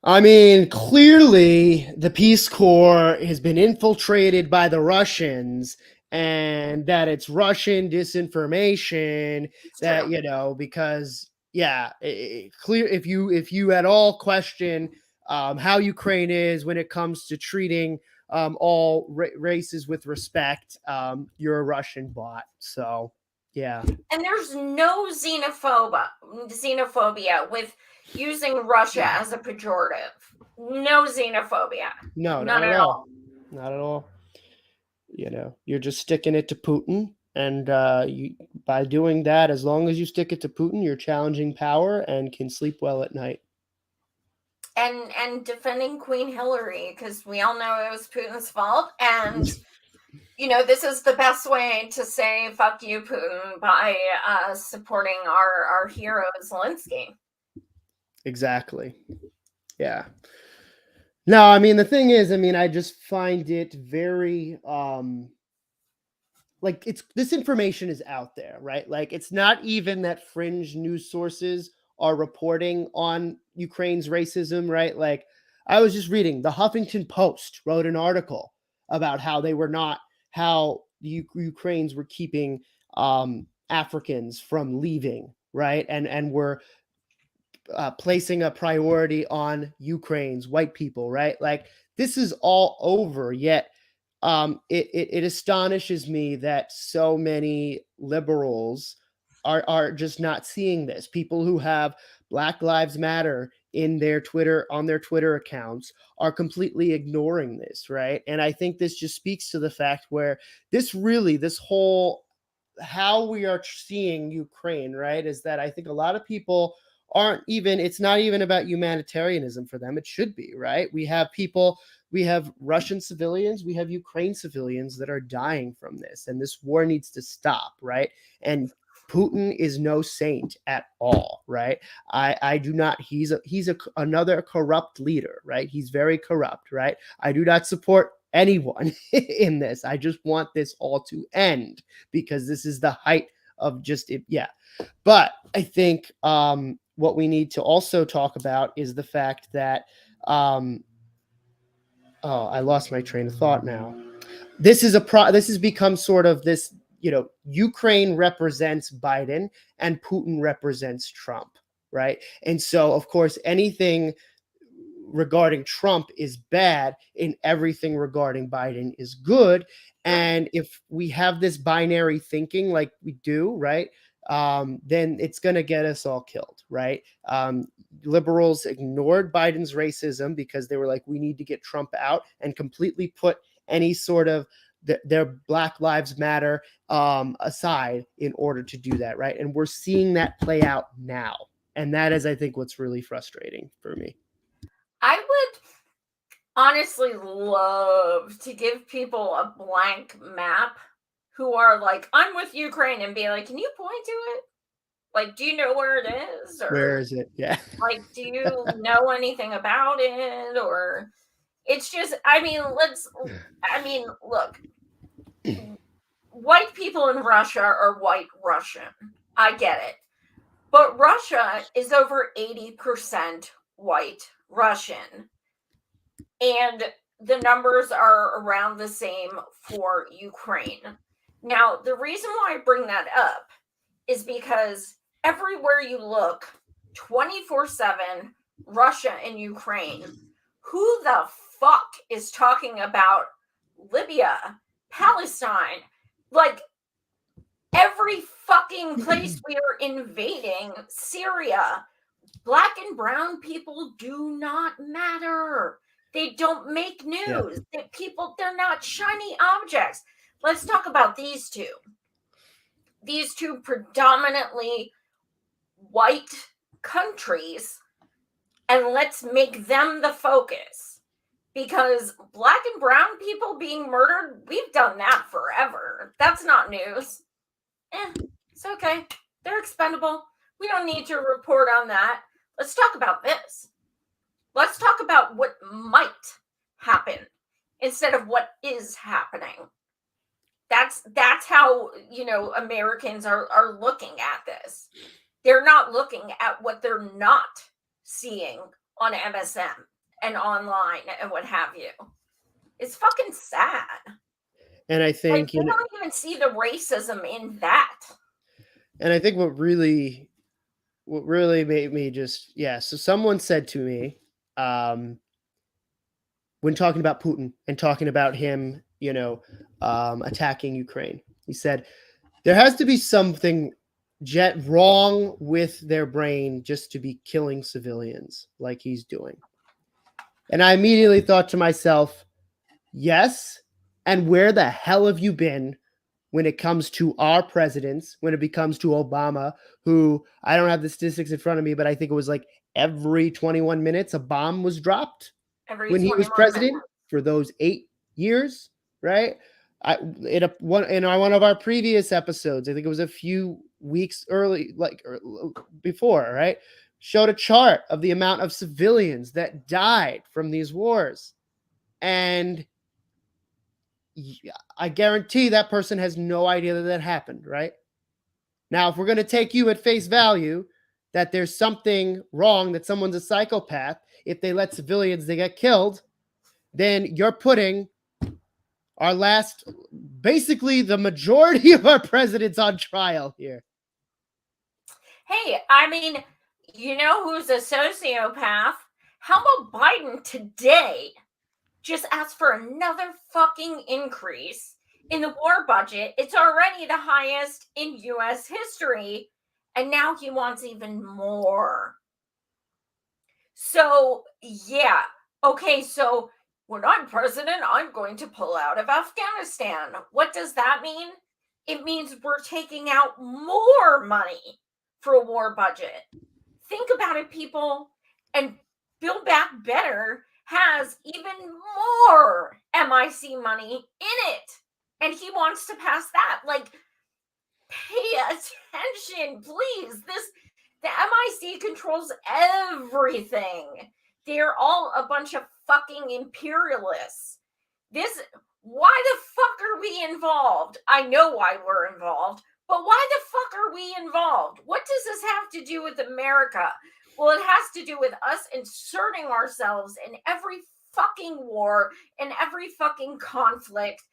S3: I mean, clearly the Peace Corps has been infiltrated by the Russians, and that it's Russian disinformation. That, you know, because clear, if you at all question how Ukraine is when it comes to treating all races with respect, you're a Russian bot. So yeah.
S2: And there's no xenophobia with using Russia as a pejorative. No xenophobia.
S3: No, not at all. Not at all. You know, you're just sticking it to Putin. And by doing that, as long as you stick it to Putin, you're challenging power and can sleep well at night.
S2: And defending Queen Hillary, because we all know it was Putin's fault. And, you know, this is the best way to say fuck you, Putin, by supporting our hero Zelensky. Exactly.
S3: Yeah. No, I mean, the thing is, I mean, I just find it very like this information is out there, right? Like, it's not even that fringe news sources are reporting on Ukraine's racism, right? Like, I was just reading the Huffington Post wrote an article about how the Ukrainians were keeping Africans from leaving, right? And were placing a priority on Ukraine's white people, right? Like, this is all over, yet it astonishes me that so many liberals are just not seeing this. People who have Black Lives Matter on their Twitter accounts are completely ignoring this, right? And I think this just speaks to the fact where this whole how we are seeing Ukraine, right, is that I think a lot of people it's not even about humanitarianism for them. It should be, right? We have Russian civilians, we have Ukraine civilians that are dying from this, and this war needs to stop, right? And Putin is no saint at all, right? I do not. He's another corrupt leader, right? He's very corrupt, right? I do not support anyone in this. I just want this all to end because this is the height of just it. Yeah, but I think what we need to also talk about is the fact that I lost my train of thought now. This has become sort of this, you know, Ukraine represents Biden and Putin represents Trump, right? And so, of course, anything regarding Trump is bad and everything regarding Biden is good. And if we have this binary thinking like we do, right, then it's going to get us all killed, right? Liberals ignored Biden's racism because they were like, we need to get Trump out, and completely put any sort of their Black Lives Matter aside in order to do that, right? And we're seeing that play out now. And that is, I think, what's really frustrating for me.
S2: I would honestly love to give people a blank map who are like, I'm with Ukraine, and be like, can you point to it? Like, do you know where it is? Or
S3: Where is it? Yeah.
S2: like, do you know anything about it? Or it's just, look, white people in Russia are white Russian. I get it. But Russia is over 80% white Russian. And the numbers are around the same for Ukraine. Now, the reason why I bring that up is because everywhere you look, 24/7, Russia and Ukraine, who the fuck is talking about Libya, Palestine? Like, every fucking place we are invading, Syria, black and brown people do not matter. They don't make news. They're not shiny objects. Let's talk about these two. These two predominantly white countries, and let's make them the focus. Because black and brown people being murdered, we've done that forever. That's not news. It's okay. They're expendable. We don't need to report on that. Let's talk about this. Let's talk about what might happen instead of what is happening. That's how, Americans are looking at this. They're not looking at what they're not seeing on MSM and online and what have you. It's fucking sad.
S3: And I think
S2: you don't even see the racism in that.
S3: And I think what really made me so someone said to me, when talking about Putin and talking about him, attacking Ukraine, he said, there has to be something wrong with their brain just to be killing civilians like he's doing. And I immediately thought to myself, yes, and where the hell have you been when it comes to our presidents, when it comes to Obama, who, I don't have the statistics in front of me, but I think it was like every 21 minutes a bomb was dropped when he was president for those 8 years, right? In one of our previous episodes, I think it was a few weeks before, right? Showed a chart of the amount of civilians that died from these wars. And I guarantee that person has no idea that happened, right? Now, if we're going to take you at face value that there's something wrong, that someone's a psychopath, if they let civilians, they get killed, then you're putting basically the majority of our presidents on trial here.
S2: Hey, you know who's a sociopath? How about Biden today just asked for another fucking increase in the war budget? It's already the highest in U.S. history, and now he wants even more. So, yeah. Okay, so when I'm president, I'm going to pull out of Afghanistan. What does that mean? It means we're taking out more money for a war budget. Think about it, people. And Build Back Better has even more MIC money in it. And he wants to pass that. Like, pay attention, please. The MIC controls everything. They're all a bunch of fucking imperialists. Why the fuck are we involved? I know why we're involved, but why the fuck are we involved? What does this have to do with America? Well, it has to do with us inserting ourselves in every fucking war and every fucking conflict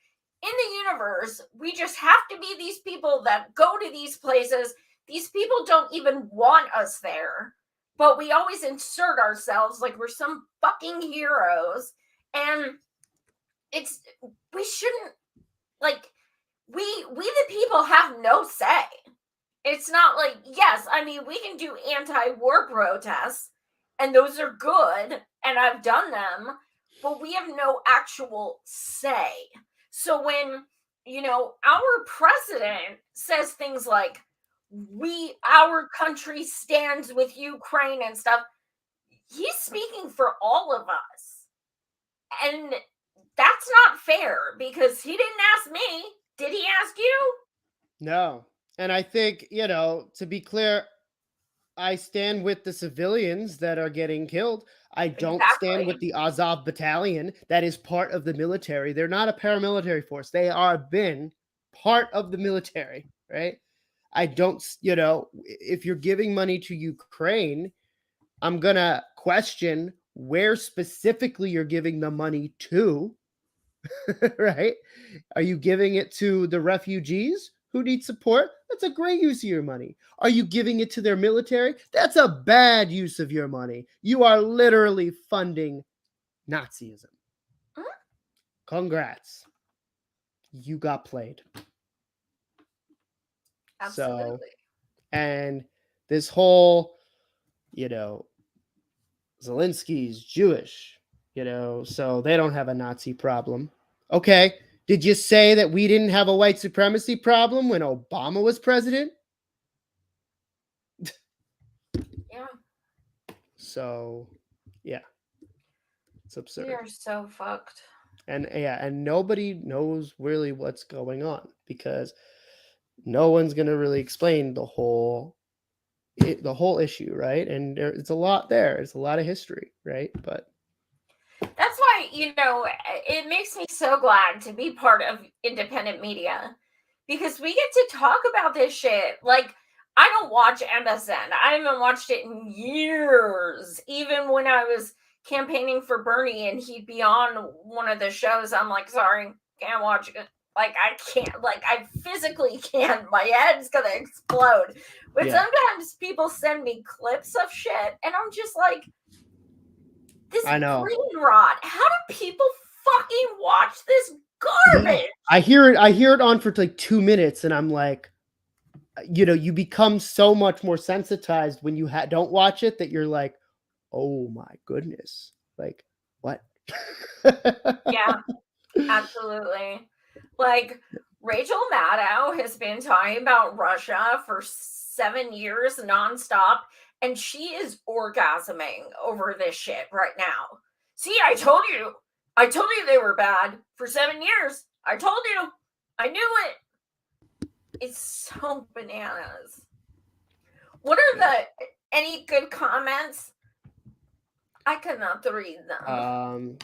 S2: in the universe. We just have to be these people that go to these places. These people don't even want us there, but we always insert ourselves like we're some fucking heroes. And we shouldn't, like, we the people have no say. It's not like, yes, we can do anti-war protests, and those are good, and I've done them, but we have no actual say. So when, our president says things like, our country stands with Ukraine and stuff, he's speaking for all of us. And that's not fair because he didn't ask me. Did he ask you?
S3: No. And I think, to be clear, I stand with the civilians that are getting killed. I don't stand with
S2: Exactly.
S3: the Azov battalion that is part of the military. They're not a paramilitary force. They are been part of the military, right? I don't, if you're giving money to Ukraine, I'm going to question where specifically you're giving the money to, right? Are you giving it to the refugees who need support? That's a great use of your money. Are you giving it to their military? That's a bad use of your money. You are literally funding Nazism.
S2: Mhm.
S3: Congrats. You got played.
S2: Absolutely.
S3: So, and this whole, Zelensky's Jewish, so they don't have a Nazi problem. Okay. Did you say that we didn't have a white supremacy problem when Obama was president?
S2: Yeah.
S3: So, yeah. It's absurd.
S2: We are so fucked.
S3: And nobody knows really what's going on because no one's going to really explain the whole issue, right? And it's a lot there. It's a lot of history, right? But
S2: that's why, it makes me so glad to be part of independent media because we get to talk about this shit. Like, I don't watch MSN. I haven't watched it in years. Even when I was campaigning for Bernie and he'd be on one of the shows, I'm like, sorry, can't watch it. Like, I can't, like, I physically can't. My head's gonna explode. But sometimes people send me clips of shit, and I'm just like, this
S3: I know.
S2: brain rot. How do people fucking watch this garbage?
S3: Yeah. I hear it on for like 2 minutes, and I'm like, you become so much more sensitized when you don't watch it that you're like, oh my goodness, like what?
S2: Yeah, absolutely. Like, Rachel Maddow has been talking about Russia for 7 years nonstop, and she is orgasming over this shit right now. See, I told you they were bad for 7 years. I told you. I knew it. It's so bananas. What are any good comments? I cannot read them.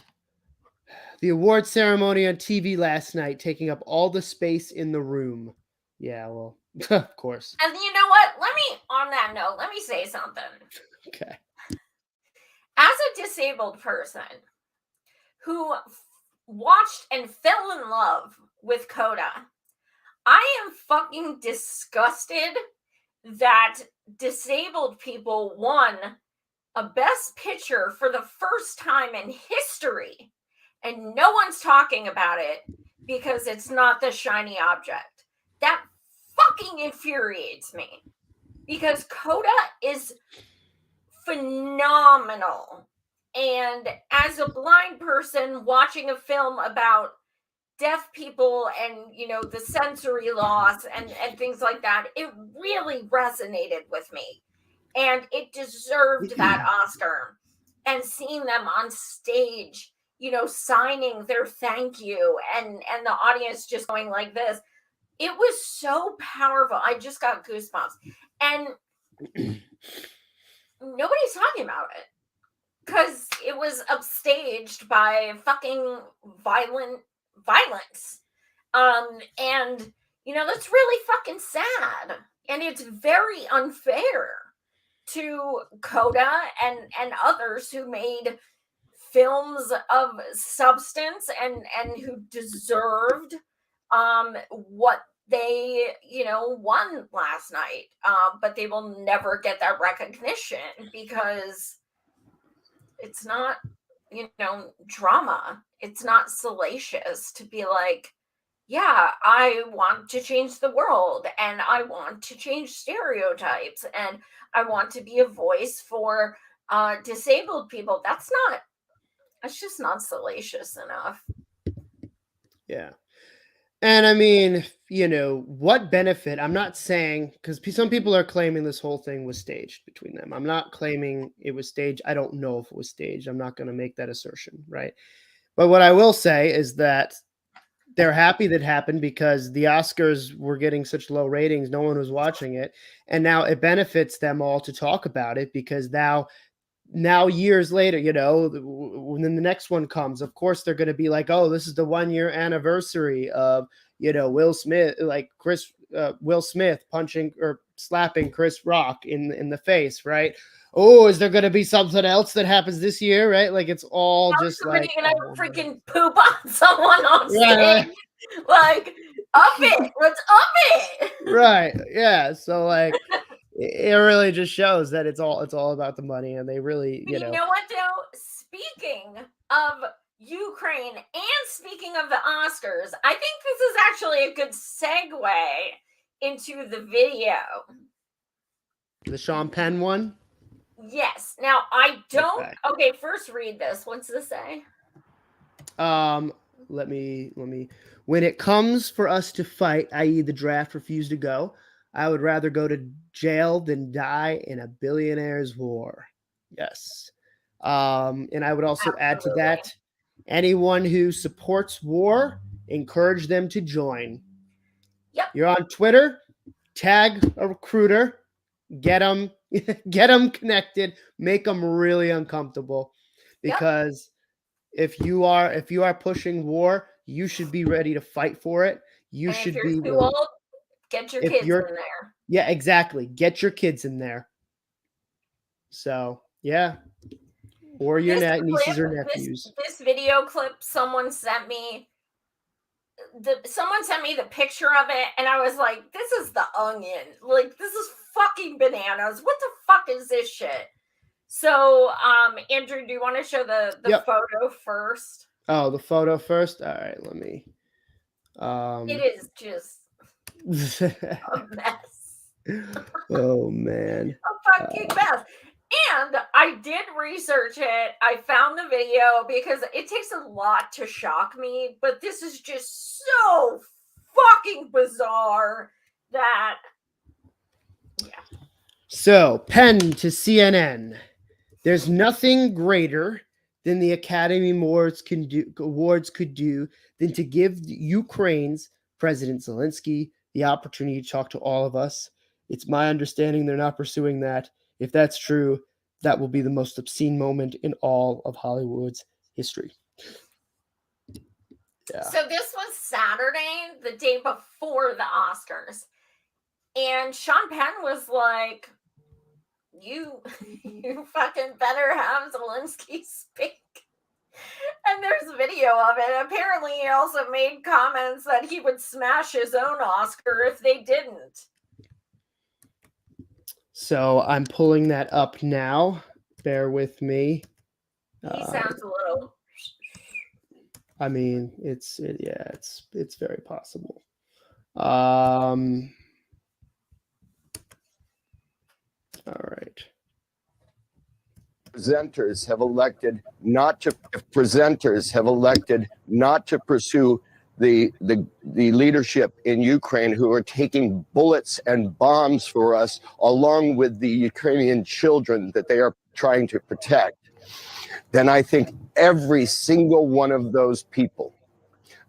S3: The award ceremony on TV last night taking up all the space in the room. Yeah, well, of course.
S2: And you know what? On that note, let me say something.
S3: Okay.
S2: As a disabled person who watched and fell in love with Coda, I am fucking disgusted that disabled people won a Best Picture for the first time in history, and no one's talking about it because it's not the shiny object. That fucking infuriates me because Coda is phenomenal. And as a blind person watching a film about deaf people and the sensory loss and things like that, it really resonated with me, and it deserved that Oscar. And seeing them on stage, signing their thank you, and the audience just going like this, it was so powerful. I just got goosebumps, and nobody's talking about it because it was upstaged by fucking violence. And that's really fucking sad, and it's very unfair to Coda and others who made films of substance and who deserved what they won last night, but they will never get that recognition because it's not drama. It's not salacious to be like, yeah, I want to change the world, and I want to change stereotypes, and I want to be a voice for disabled people. That's just not salacious enough.
S3: Yeah. And I mean, what benefit? I'm not saying, because some people are claiming this whole thing was staged between them. I'm not claiming it was staged. I don't know if it was staged. I'm not going to make that assertion, right? But what I will say is that they're happy that happened because the Oscars were getting such low ratings. No one was watching it. And now it benefits them all to talk about it because now years later, when the next one comes, of course, they're going to be like, oh, this is the 1 year anniversary of, Will Smith punching or slapping Chris Rock in the face. Right. Oh, is there going to be something else that happens this year? Right. Like it's all just
S2: somebody
S3: like,
S2: gonna freaking poop on someone on stage.
S3: Yeah.
S2: Like, up it. Let's up it.
S3: Right. Yeah. So like it really just shows that it's all about the money, and they really,
S2: You know what, Joe? Speaking of Ukraine and speaking of the Oscars, I think this is actually a good segue into the video.
S3: The Sean Penn one?
S2: Yes. Now I don't. Okay, first read this. What's this say?
S3: Let me. When it comes for us to fight, i.e., the draft refused to go, I would rather go to jail than die in a billionaire's war. Yes. And I would also add to that, anyone who supports war, encourage them to join.
S2: Yep.
S3: You're on Twitter, tag a recruiter, get them connected, make them really uncomfortable, because if you are pushing war, you should be ready to fight for it. You should be
S2: too old, get your kids in there.
S3: Yeah, exactly. Get your kids in there. So, yeah. Or your nieces or nephews.
S2: This video clip someone sent me. Someone sent me the picture of it, and I was like, "This is the Onion. Like, this is fucking bananas. What the fuck is this shit?" So, Andrew, do you want to show the photo first?
S3: Oh, the photo first. All right, let me.
S2: It is just a mess.
S3: Oh man,
S2: a fucking mess. And I did research it. I found the video because it takes a lot to shock me, but this is just so fucking bizarre that, yeah.
S3: So, Penn to CNN. There's nothing greater than the Academy Awards could do than to give Ukraine's President Zelensky the opportunity to talk to all of us. It's my understanding they're not pursuing that. If that's true, that will be the most obscene moment in all of Hollywood's history. Yeah.
S2: So this was Saturday, the day before the Oscars. And Sean Penn was like, you fucking better have Zelensky speak. And there's video of it. Apparently, he also made comments that he would smash his own Oscar if they didn't.
S3: So I'm pulling that up now. Bear with me.
S2: He sounds a little.
S3: I mean, it's very possible. All right.
S4: Presenters have elected not to pursue the leadership in Ukraine, who are taking bullets and bombs for us, along with the Ukrainian children that they are trying to protect, then I think every single one of those people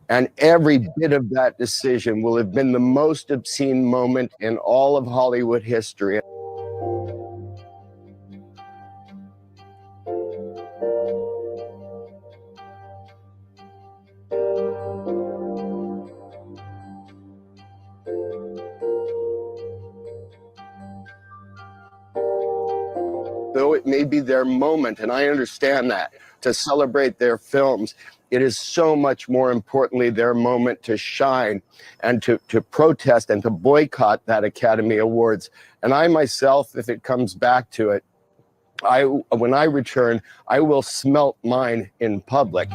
S4: and every bit of that decision will have been the most obscene moment in all of Hollywood history. Though it may be their moment, and I understand that, to celebrate their films, it is so much more importantly their moment to shine and to protest and to boycott that Academy Awards. And I myself, if it comes back to it, when I return, I will smelt mine in public.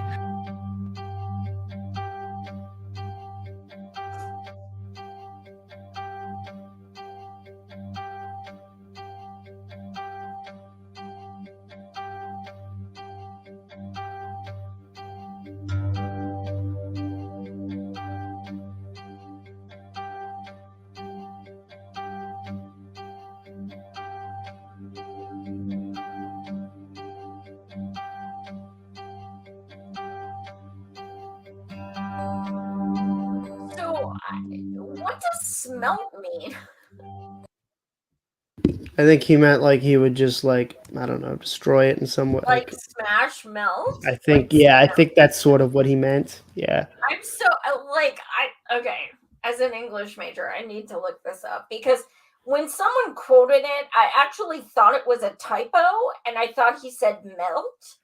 S2: What does smelt mean?
S3: I think he meant like he would just like, I don't know, destroy it in some way.
S2: Like smash, melt?
S3: I think,
S2: Like,
S3: yeah, I think that's sort of what he meant. Yeah.
S2: I'm so okay. As an English major, I need to look this up because when someone quoted it, I actually thought it was a typo, and I thought he said melt,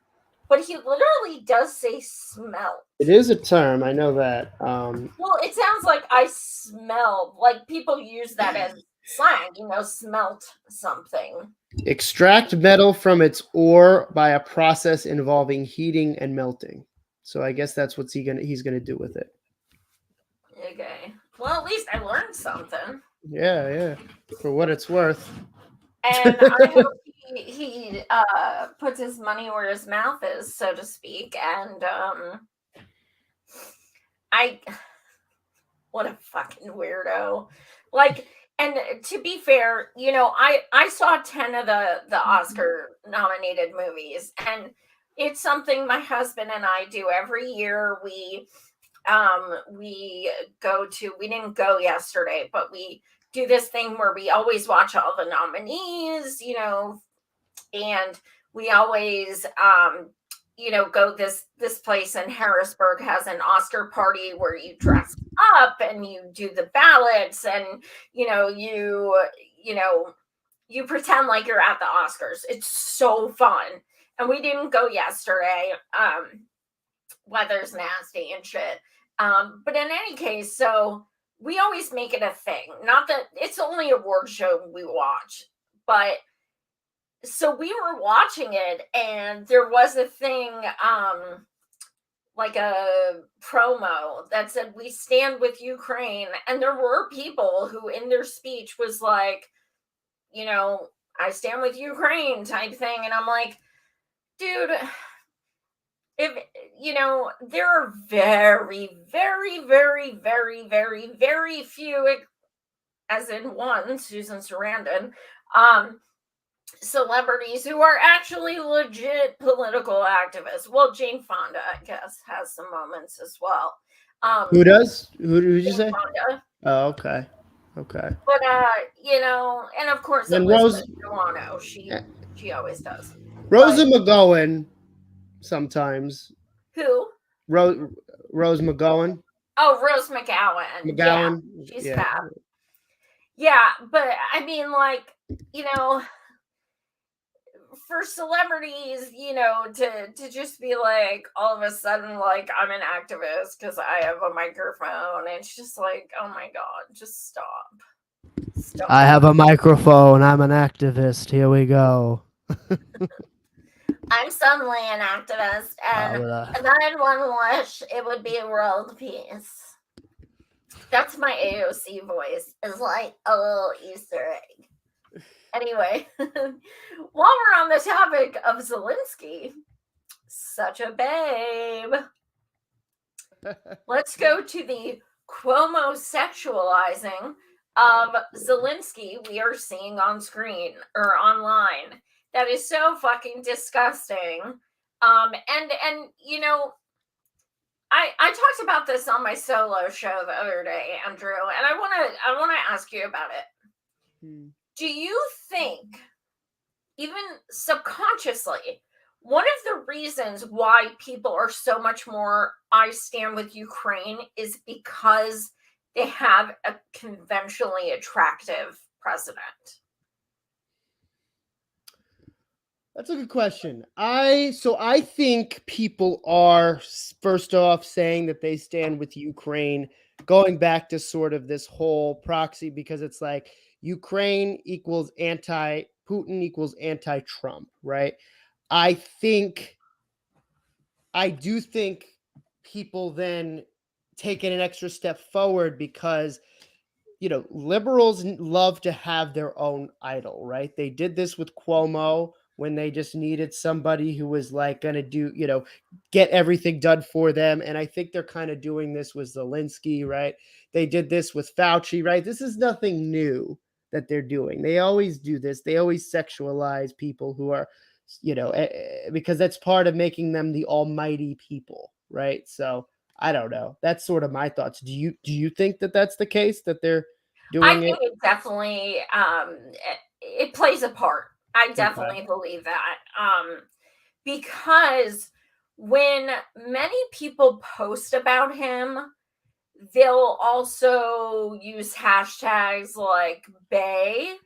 S2: but he literally does say smelt.
S3: It is a term. I know that.
S2: Well, it sounds like I smelled. Like people use that as slang, smelt something.
S3: Extract metal from its ore by a process involving heating and melting. So I guess that's what he's gonna do with it.
S2: Okay. Well, at least I learned something.
S3: Yeah. For what it's worth.
S2: And I hope he puts his money where his mouth is, so to speak. And what a fucking weirdo. Like, and to be fair, I saw 10 of the Oscar nominated movies, and it's something my husband and I do every year. We didn't go yesterday, but we do this thing where we always watch all the nominees, and we always go this place in Harrisburg has an Oscar party where you dress up and you do the ballots, and you pretend like you're at the Oscars. It's so fun. And we didn't go yesterday. Weather's nasty and shit. But in any case, so we always make it a thing. Not that it's only award show we watch, but so we were watching it, and there was a thing, like a promo that said, "We stand with Ukraine." And there were people who in their speech was like, "I stand with Ukraine" type thing. And I'm like, dude, if there are very, very, very, very, very, very few, as in one, Susan Sarandon, celebrities who are actually legit political activists. Well, Jane Fonda, I guess, has some moments as well.
S3: Who does? Who did you say?
S2: Fonda.
S3: Oh, okay.
S2: But and of course,
S3: And
S2: Elizabeth Milano, she always does.
S3: Rosa McGowan, sometimes.
S2: Who?
S3: Rose McGowan.
S2: Oh, Rose McGowan.
S3: McGowan.
S2: Yeah, she's fab. Yeah, but I mean, like, for celebrities, to just be like, all of a sudden, like, I'm an activist because I have a microphone. It's just like, oh my God, just stop.
S3: I have a microphone. I'm an activist. Here we go.
S2: I'm suddenly an activist, and then one wish, it would be world peace. That's my AOC voice. It's like a little Easter egg. Anyway, while we're on the topic of Zelensky, such a babe, let's go to the Cuomo sexualizing of Zelensky we are seeing on screen or online. That is so fucking disgusting. I talked about this on my solo show the other day, Andrew, and I want to ask you about it. Do you think, even subconsciously, one of the reasons why people are so much more I stand with Ukraine is because they have a conventionally attractive president?
S3: That's a good question. I think people are, first off, saying that they stand with Ukraine, going back to sort of this whole proxy, because it's like Ukraine equals Putin equals anti-Trump, right? I do think people then take it an extra step forward because, liberals love to have their own idol, right? They did this with Cuomo when they just needed somebody who was like going to do, get everything done for them. And I think they're kind of doing this with Zelensky, right? They did this with Fauci, right? This is nothing new that they're doing. They always do this. They always sexualize people who are, because that's part of making them the almighty people, right? So I don't know. That's sort of my thoughts. Do you think that that's the case, that they're
S2: I
S3: doing
S2: think
S3: it?
S2: it definitely it plays a part. I
S3: Okay.
S2: definitely believe that. Because when many people post about him, they'll also use hashtags like bae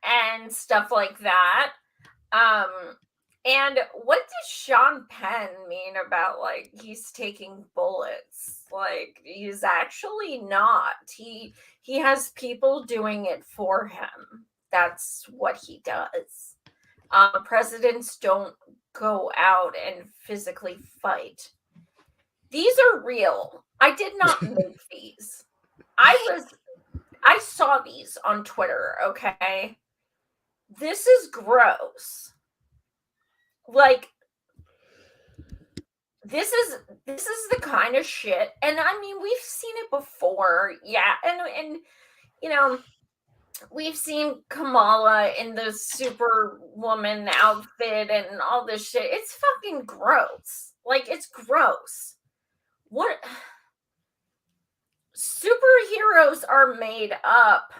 S2: and stuff like that. And what does Sean Penn mean about like he's taking bullets? Like he's actually not. He has people doing it for him. That's what he does. Presidents don't go out and physically fight. These are real. I did not make these. I saw these on Twitter, okay? This is gross. Like this is the kind of shit, and I mean we've seen it before. Yeah, and you know, we've seen Kamala in the Superwoman outfit and all this shit. It's fucking gross. Like it's gross. What superheroes are made up.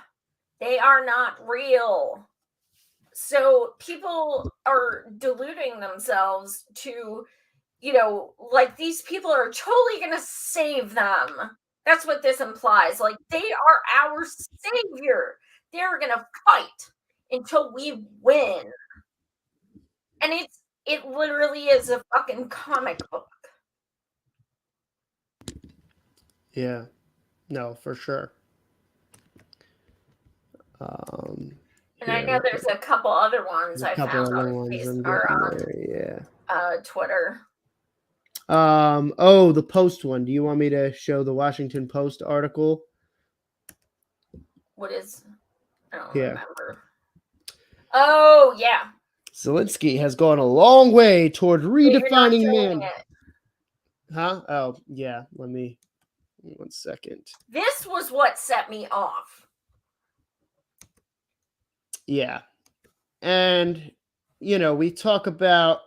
S2: They are not real. So people are deluding themselves to, you know, like these people are totally going to save them. That's what this implies. Like they are our savior. They're going to fight until we win. And it literally is a fucking comic book.
S3: Yeah. No, for sure.
S2: And I know there's a couple other ones I found on Twitter.
S3: Oh, the Post one. Do you want me to show the Washington Post article?
S2: What is? I don't remember. Oh yeah.
S3: Zelensky has gone a long way toward redefining man. Huh? Oh yeah. Let me 1 second.
S2: This was what set me off.
S3: Yeah. And, you know, we talk about,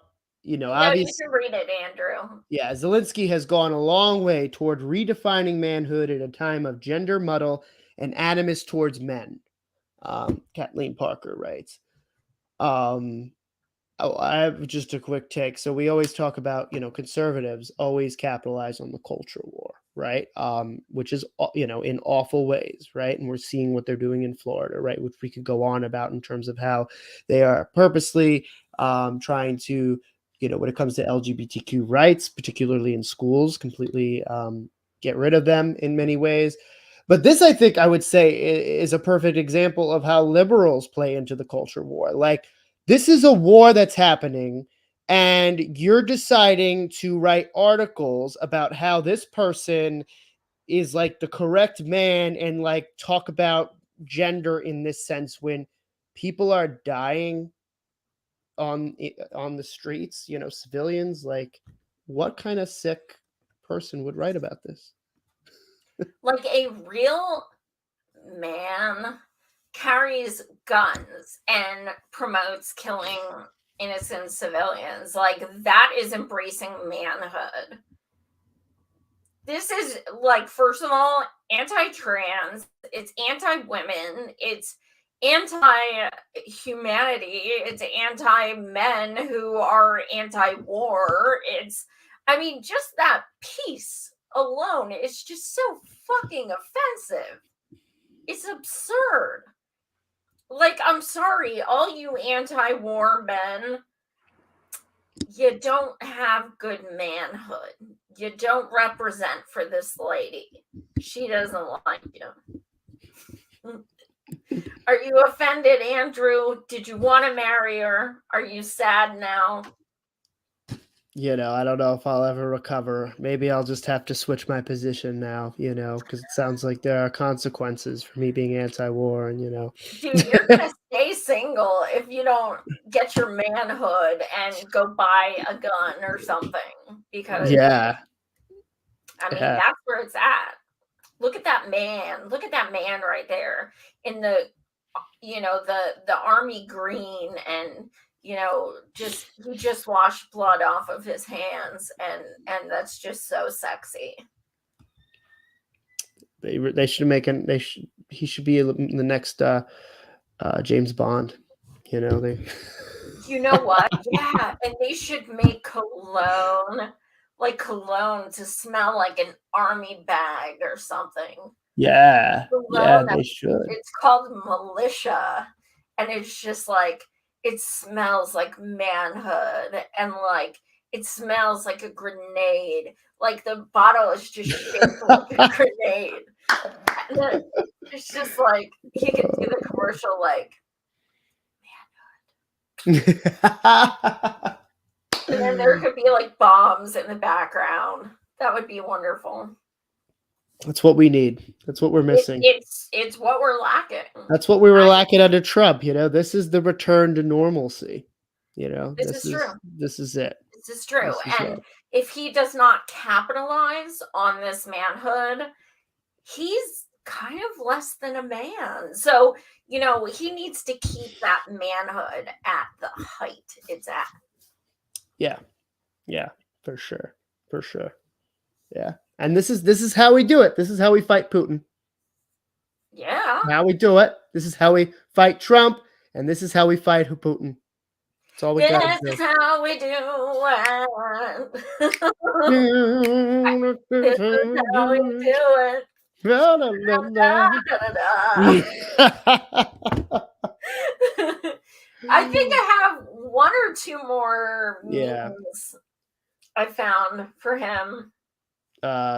S2: obviously. You can read it, Andrew.
S3: Yeah. Zelensky has gone a long way toward redefining manhood at a time of gender muddle and animus towards men. Kathleen Parker writes. I have just a quick take. So we always talk about, conservatives always capitalize on the culture war, right? Which is, in awful ways, right? And we're seeing what they're doing in Florida, right? Which we could go on about in terms of how they are purposely trying to, when it comes to LGBTQ rights, particularly in schools, completely get rid of them in many ways. But this, I think I would say, is a perfect example of how liberals play into the culture war. Like, this is a war that's happening, and you're deciding to write articles about how this person is like the correct man and like talk about gender in this sense when people are dying on the streets, civilians. Like, what kind of sick person would write about this?
S2: Like a real man carries guns and promotes killing innocent civilians. Like that is embracing manhood. This is like, first of all, anti-trans, it's anti-women, it's anti-humanity, it's anti-men who are anti-war. Just that piece alone is just so fucking offensive. It's absurd. Like, I'm sorry, all you anti-war men, you don't have good manhood. You don't represent for this lady. She doesn't like you. Are you offended, Andrew? Did you want to marry her? Are you sad now?
S3: I don't know if I'll ever recover. Maybe I'll just have to switch my position now, because it sounds like there are consequences for me being anti-war and,
S2: Dude, you're going to stay single if you don't get your manhood and go buy a gun or something. Because, that's where it's at. Look at that man. Look at that man right there in the, the army green and, he just washed blood off of his hands, and that's just so sexy.
S3: They should make he should be in the next James Bond. You know
S2: what? Yeah, and they should make cologne to smell like an army bag or something.
S3: Yeah, they should.
S2: It's called Militia, and it's just like it smells like manhood, and like it smells like a grenade. Like the bottle is just shaped like a grenade. And then it's just like he could do the commercial like manhood. And then there could be like bombs in the background. That would be wonderful.
S3: That's what we need. That's what we're missing.
S2: It's what we're lacking.
S3: That's what we were lacking under Trump. This is the return to normalcy.
S2: This is true.
S3: This is it.
S2: This is true. And if he does not capitalize on this manhood, he's kind of less than a man. So, he needs to keep that manhood at the height it's at.
S3: Yeah. Yeah, for sure. For sure. Yeah. And this is how we do it. This is how we fight Putin.
S2: Yeah.
S3: How we do it. This is how we fight Trump, and this is how we fight Putin. That's all we got to do.
S2: This is how we do it. This is how we do it. I think I have one or two more memes I found for him.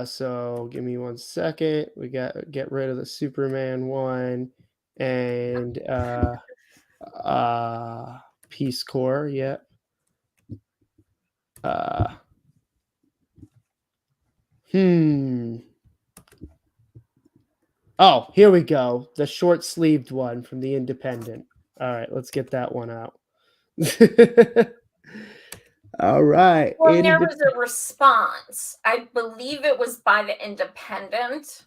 S3: So give me 1 second. We get rid of the Superman one and Peace Corps. Yeah. Oh, here we go. The short-sleeved one from the Independent. All right, let's get that one out. All right.
S2: Well, there was a response. I believe it was by the Independent.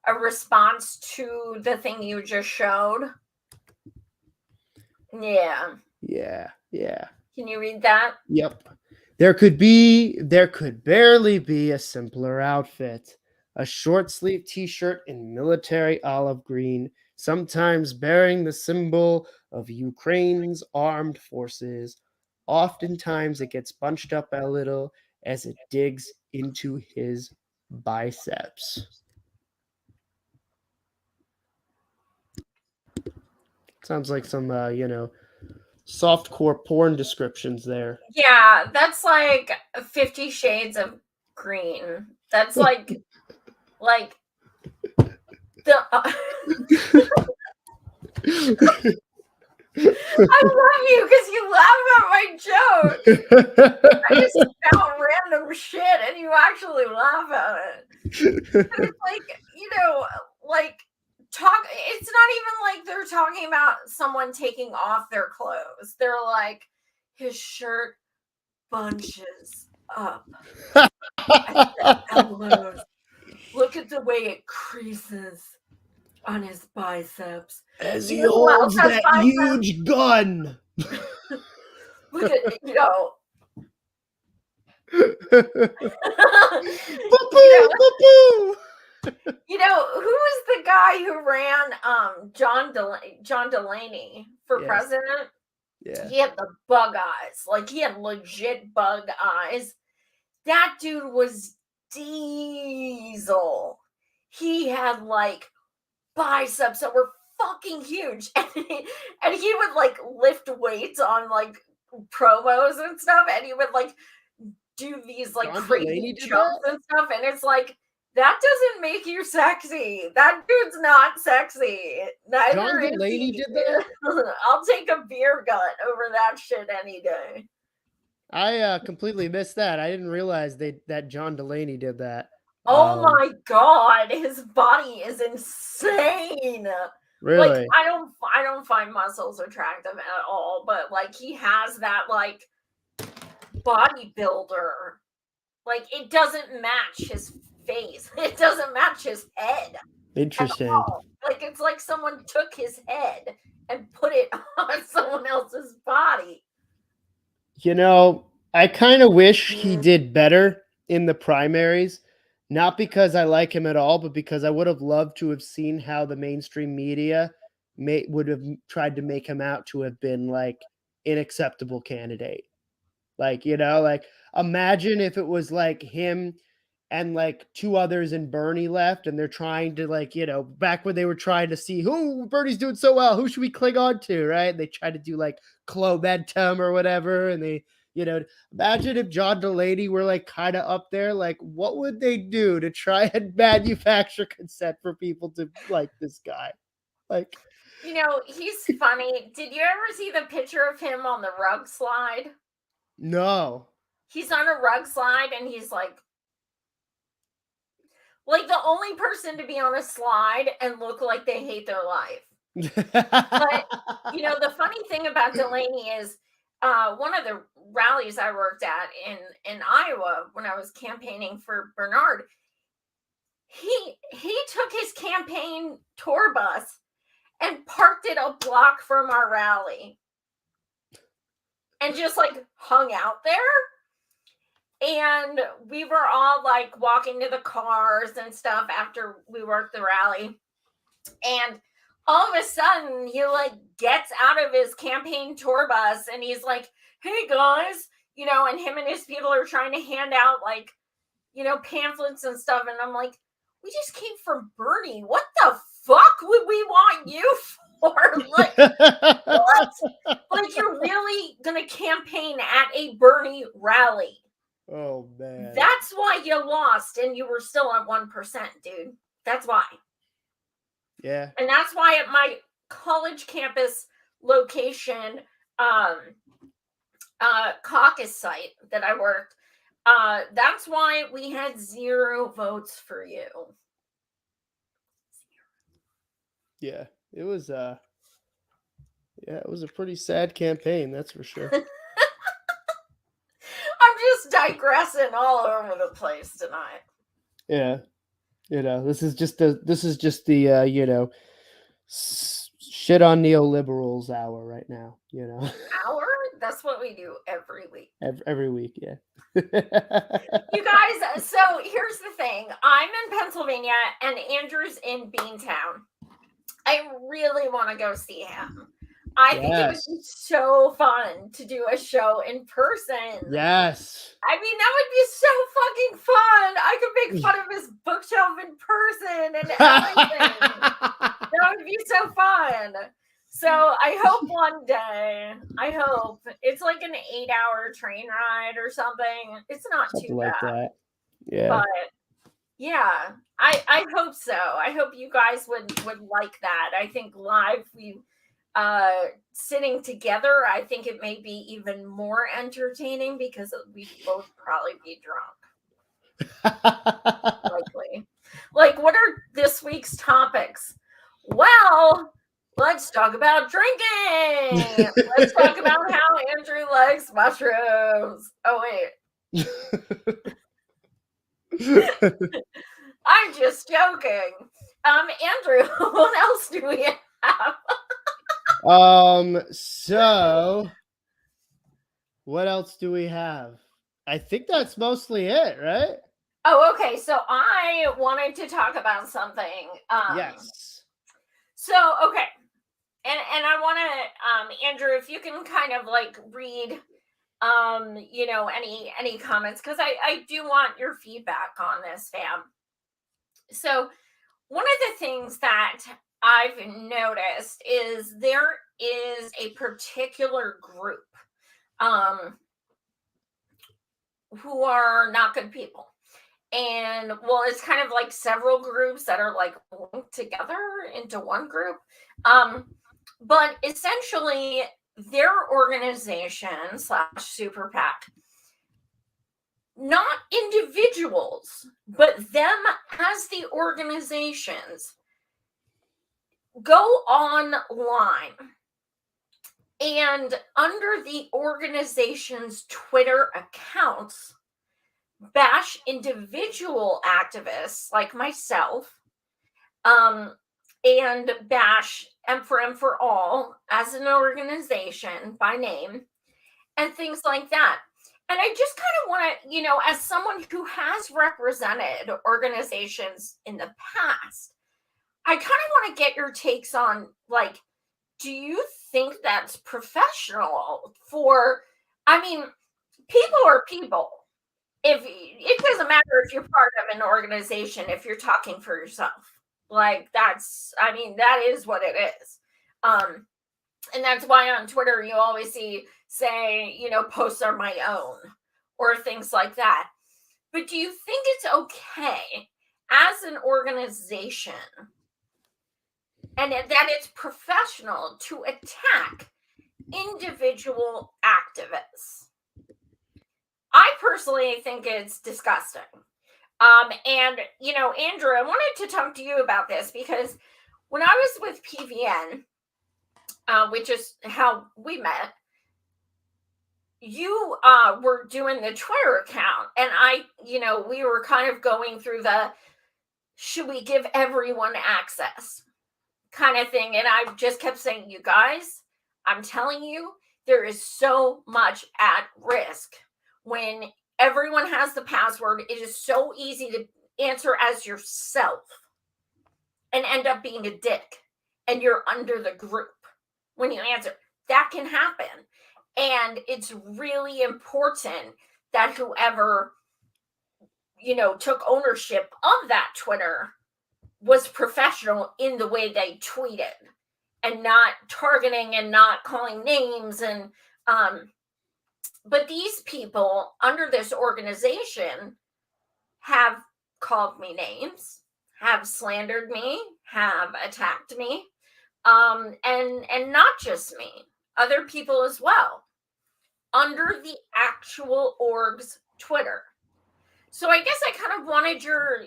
S2: A response to the thing you just showed. Yeah.
S3: Yeah.
S2: Can you read that?
S3: Yep. There could barely be a simpler outfit. A short-sleeved t-shirt in military olive green, sometimes bearing the symbol of Ukraine's armed forces. Oftentimes it gets bunched up a little as it digs into his biceps. Sounds like some, softcore porn descriptions there.
S2: Yeah, that's like 50 Shades of Green. That's like the... I love you because you laugh at my joke. I just found random shit and you actually laugh at it. It's like, talk. It's not even like they're talking about someone taking off their clothes. They're like, his shirt bunches up at the elbows. Look at the way it creases on his biceps.
S3: As he holds that huge gun.
S2: Look at who was the guy who ran John Delaney for president?
S3: Yeah.
S2: He had the bug eyes. Like he had legit bug eyes. That dude was diesel. He had like biceps that were fucking huge, and he would like lift weights on like promos and stuff, and he would like do these like crazy jumps and stuff, and it's like that doesn't make you sexy. That dude's not sexy. Neither
S3: John
S2: is
S3: Delaney
S2: he.
S3: did that?
S2: I'll take a beer gut over that shit any day.
S3: I completely missed that. I didn't realize that John Delaney did that.
S2: Oh my god, his body is insane.
S3: Really?
S2: Like I don't find muscles attractive at all, but like he has that like bodybuilder. Like it doesn't match his face. It doesn't match his head.
S3: Interesting.
S2: Like it's like someone took his head and put it on someone else's body.
S3: You know, I kind of wish he did better in the primaries, not because I like him at all, but because I would have loved to have seen how the mainstream media would have tried to make him out to have been like an acceptable candidate. Like, like imagine if it was like him and like two others and Bernie left, and they're trying to like, back when they were trying to see who Bernie's doing so well, who should we cling on to, right? And they tried to do like Clobentum or whatever, and they, imagine if John Delaney were like kind of up there, like what would they do to try and manufacture consent for people to like this guy? Like,
S2: he's funny. Did you ever see the picture of him on the rug slide?
S3: No.
S2: He's on a rug slide and he's like the only person to be on a slide and look like they hate their life. But the funny thing about Delaney is one of the rallies I worked at in Iowa when I was campaigning for Bernard, he took his campaign tour bus and parked it a block from our rally and just like hung out there. And we were all like walking to the cars and stuff after we worked the rally. And all of a sudden he like gets out of his campaign tour bus and he's like, hey guys, and him and his people are trying to hand out like, pamphlets and stuff. And I'm like, we just came from Bernie. What the fuck would we want you for? Like, what? Like, you're really going to campaign at a Bernie rally.
S3: Oh, man.
S2: That's why you lost and you were still at 1%, dude. That's why.
S3: Yeah.
S2: And that's why at my college campus location, caucus site that I worked, that's why we had 0 votes for you.
S3: Yeah, it was a pretty sad campaign, that's for sure.
S2: I'm just digressing all over the place tonight.
S3: Yeah. This is just the shit on neoliberals hour right now,
S2: Hour? That's what we do every week.
S3: Every week, yeah.
S2: You guys, so here's the thing. I'm in Pennsylvania and Andrew's in Beantown. I really want to go see him. I think it would be so fun to do a show in person.
S3: Yes.
S2: I mean, that would be so fucking fun. I could make fun of his bookshelf in person and everything. That would be so fun. So I hope one day, it's like an 8-hour train ride or something. It's not
S3: something
S2: too
S3: like
S2: bad.
S3: That. Yeah.
S2: But yeah, I hope so. I hope you guys would like that. I think live we sitting together, I think it may be even more entertaining because we'd both probably be drunk. Likely. Like, what are this week's topics? Well, let's talk about drinking. Let's talk about how Andrew likes mushrooms. Oh, wait. I'm just joking. Andrew, what else do we have?
S3: So what else do we have? I think that's mostly it, right?
S2: Oh, okay. So I wanted to talk about something.
S3: Yes.
S2: So, okay. And I want to, Andrew, if you can kind of like read, any comments, because I do want your feedback on this, fam. So one of the things that I've noticed is there is a particular group who are not good people. And well, it's kind of like several groups that are like linked together into one group. But essentially their organization / super PAC, not individuals, but them as the organizations, go online and under the organization's Twitter accounts, bash individual activists like myself, and bash M4M for All as an organization by name, and things like that. And I just kind of want to, as someone who has represented organizations in the past, I kind of want to get your takes on, like, do you think that's professional for, I mean, people are people. If it doesn't matter if you're part of an organization, if you're talking for yourself, like that is what it is. And that's why on Twitter you always say, posts are my own or things like that. But do you think it's okay as an organization and that it's professional to attack individual activists? I personally think it's disgusting. And, Andrew, I wanted to talk to you about this because when I was with PVN, which is how we met, you were doing the Twitter account, and we were kind of going through the should we give everyone access kind of thing. And I just kept saying, you guys, I'm telling you, there is so much at risk. When everyone has the password, it is so easy to answer as yourself and end up being a dick, and you're under the group when you answer. That can happen. And it's really important that whoever, took ownership of that Twitter was professional in the way they tweeted and not targeting and not calling names. And, but these people under this organization have called me names, have slandered me, have attacked me, and not just me, other people as well, under the actual org's Twitter. So I guess I kind of wanted your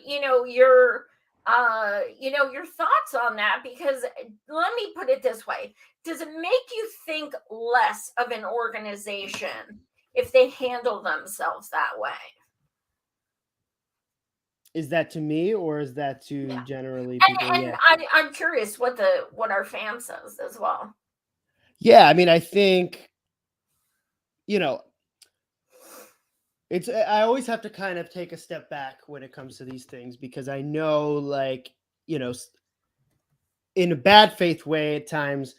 S2: thoughts on that, because let me put it this way. Does it make you think less of an organization if they handle themselves that way?
S3: Is that to me, or is that to generally people?
S2: And I'm curious what our fam says as well.
S3: Yeah, I mean, I think, I always have to kind of take a step back when it comes to these things, because I know, like, in a bad faith way at times,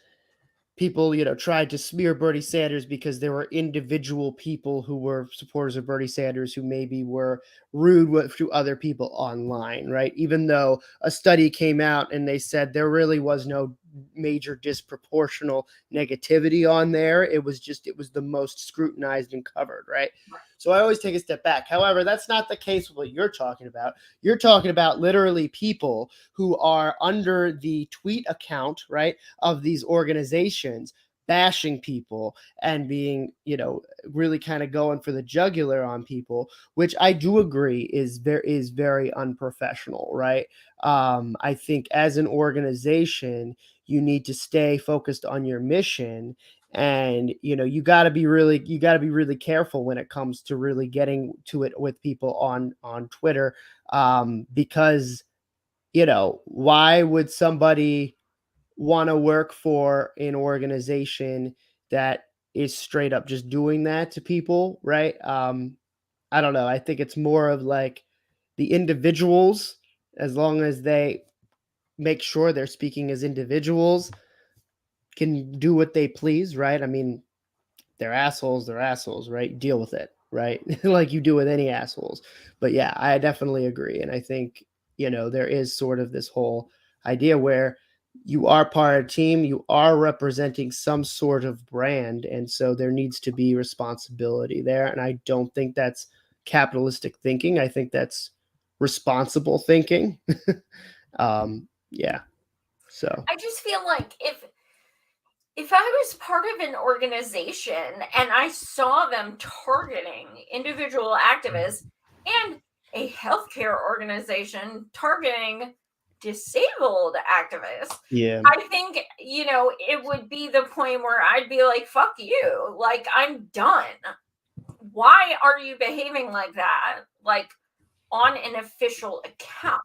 S3: people, tried to smear Bernie Sanders because there were individual people who were supporters of Bernie Sanders who maybe were rude to other people online, right? Even though a study came out and they said there really was no major disproportional negativity on there. It was the most scrutinized and covered, right? So I always take a step back. However, that's not the case with what you're talking about. You're talking about literally people who are under the tweet account, right, of these organizations, bashing people and being, really kind of going for the jugular on people, which I do agree is very unprofessional, right? I think as an organization, you need to stay focused on your mission, and you got to be really careful when it comes to really getting to it with people on Twitter, because why would somebody want to work for an organization that is straight up just doing that to people, right? I don't know. I think it's more of like the individuals, as long as they make sure they're speaking as individuals, can do what they please, right? I mean, they're assholes, right? Deal with it, right? Like you do with any assholes. But yeah, I definitely agree. And I think, there is sort of this whole idea where you are part of a team, you are representing some sort of brand. And so there needs to be responsibility there. And I don't think that's capitalistic thinking. I think that's responsible thinking. Yeah. So
S2: I just feel like if I was part of an organization and I saw them targeting individual activists, and a healthcare organization targeting disabled activists, I think, it would be the point where I'd be like, fuck you. Like, I'm done. Why are you behaving like that? Like, on an official account?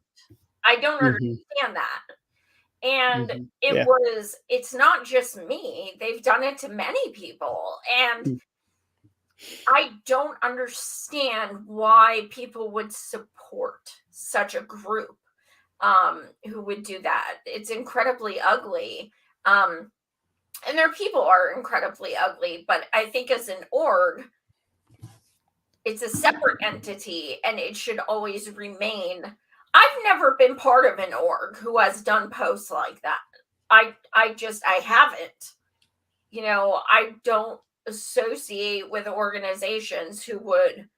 S2: I don't understand that. And it's not just me. They've done it to many people. And I don't understand why people would support such a group who would do that. It's incredibly ugly. And their people are incredibly ugly, but I think as an org, it's a separate entity and it should always remain. I've never been part of an org who has done posts like that. I haven't. I don't associate with organizations who would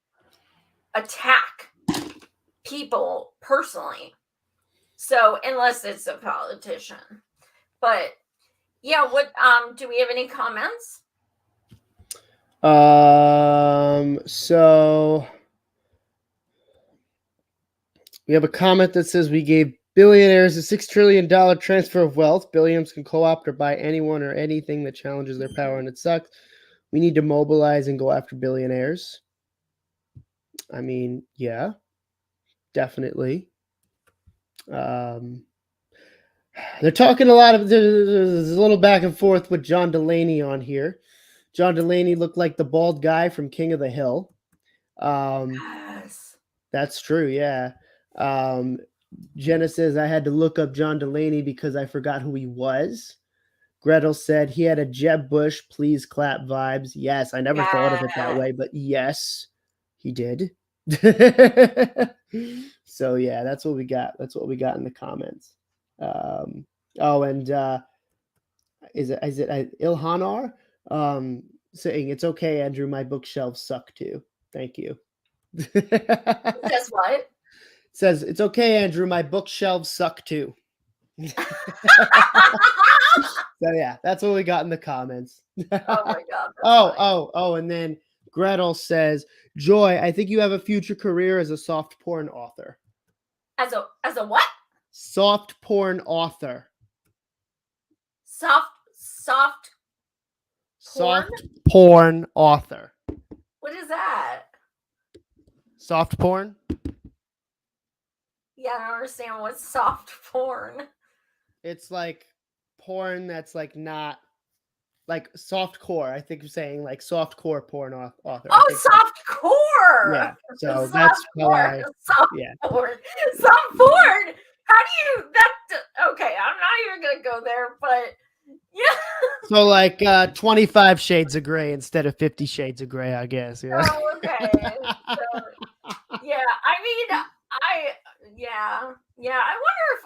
S2: attack people personally. So unless it's a politician. But yeah, what do we have any comments?
S3: So we have a comment that says we gave billionaires a $6 trillion transfer of wealth. Billions can co-opt or buy anyone or anything that challenges their power, and it sucks. We need to mobilize and go after billionaires. I mean, yeah, definitely. They're talking a lot of, there's a little back and forth with John Delaney on here. John Delaney looked like the bald guy from King of the Hill.
S2: Yes.
S3: That's true, yeah. Jenna says, I had to look up John Delaney because I forgot who he was. Gretel said he had a Jeb Bush, please clap vibes. Yes, I never thought of it that way, but yes, he did. So yeah, that's what we got. That's what we got in the comments. And is it Ilhanar saying it's okay, Andrew, my bookshelves suck too. Thank you.
S2: Says what?
S3: Says it's okay, Andrew, my bookshelves suck too. So yeah, that's what we got in the comments.
S2: Oh my god.
S3: And then Gretel says, Joy, I think you have a future career as a soft porn author.
S2: As a what?
S3: Soft porn author.
S2: Soft
S3: porn author.
S2: What is that?
S3: Soft porn?
S2: Yeah, I don't understand what's soft porn.
S3: It's like porn that's like not like soft core. I think you're saying like soft core porn author.
S2: Oh, soft core.
S3: Yeah. So
S2: soft
S3: that's how
S2: porn. Soft porn. How do you okay, I'm not even gonna go there, but yeah.
S3: So like 25 shades of gray instead of 50 shades of gray, I guess. Yeah.
S2: Oh, okay. So, yeah, I mean, I wonder if,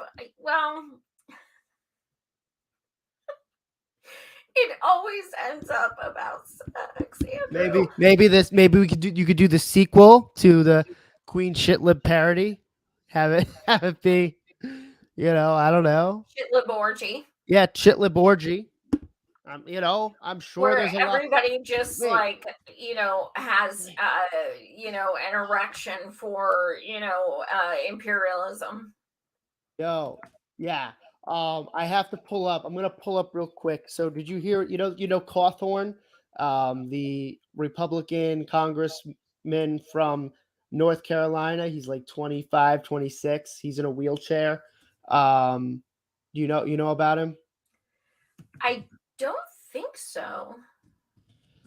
S2: it always ends up about sex. Andrew.
S3: Maybe you could do the sequel to the Queen Shitlib parody. Have it be, I don't know.
S2: Shitlib orgy.
S3: Yeah, Shitlib orgy. I'm sure
S2: where
S3: there's a
S2: everybody
S3: lot.
S2: just has an erection for imperialism.
S3: Yo, yeah. I have to pull up. I'm gonna pull up real quick. So did you hear? Cawthorn, the Republican congressman from North Carolina. He's like 25, 26. He's in a wheelchair. You know about him?
S2: I don't think so.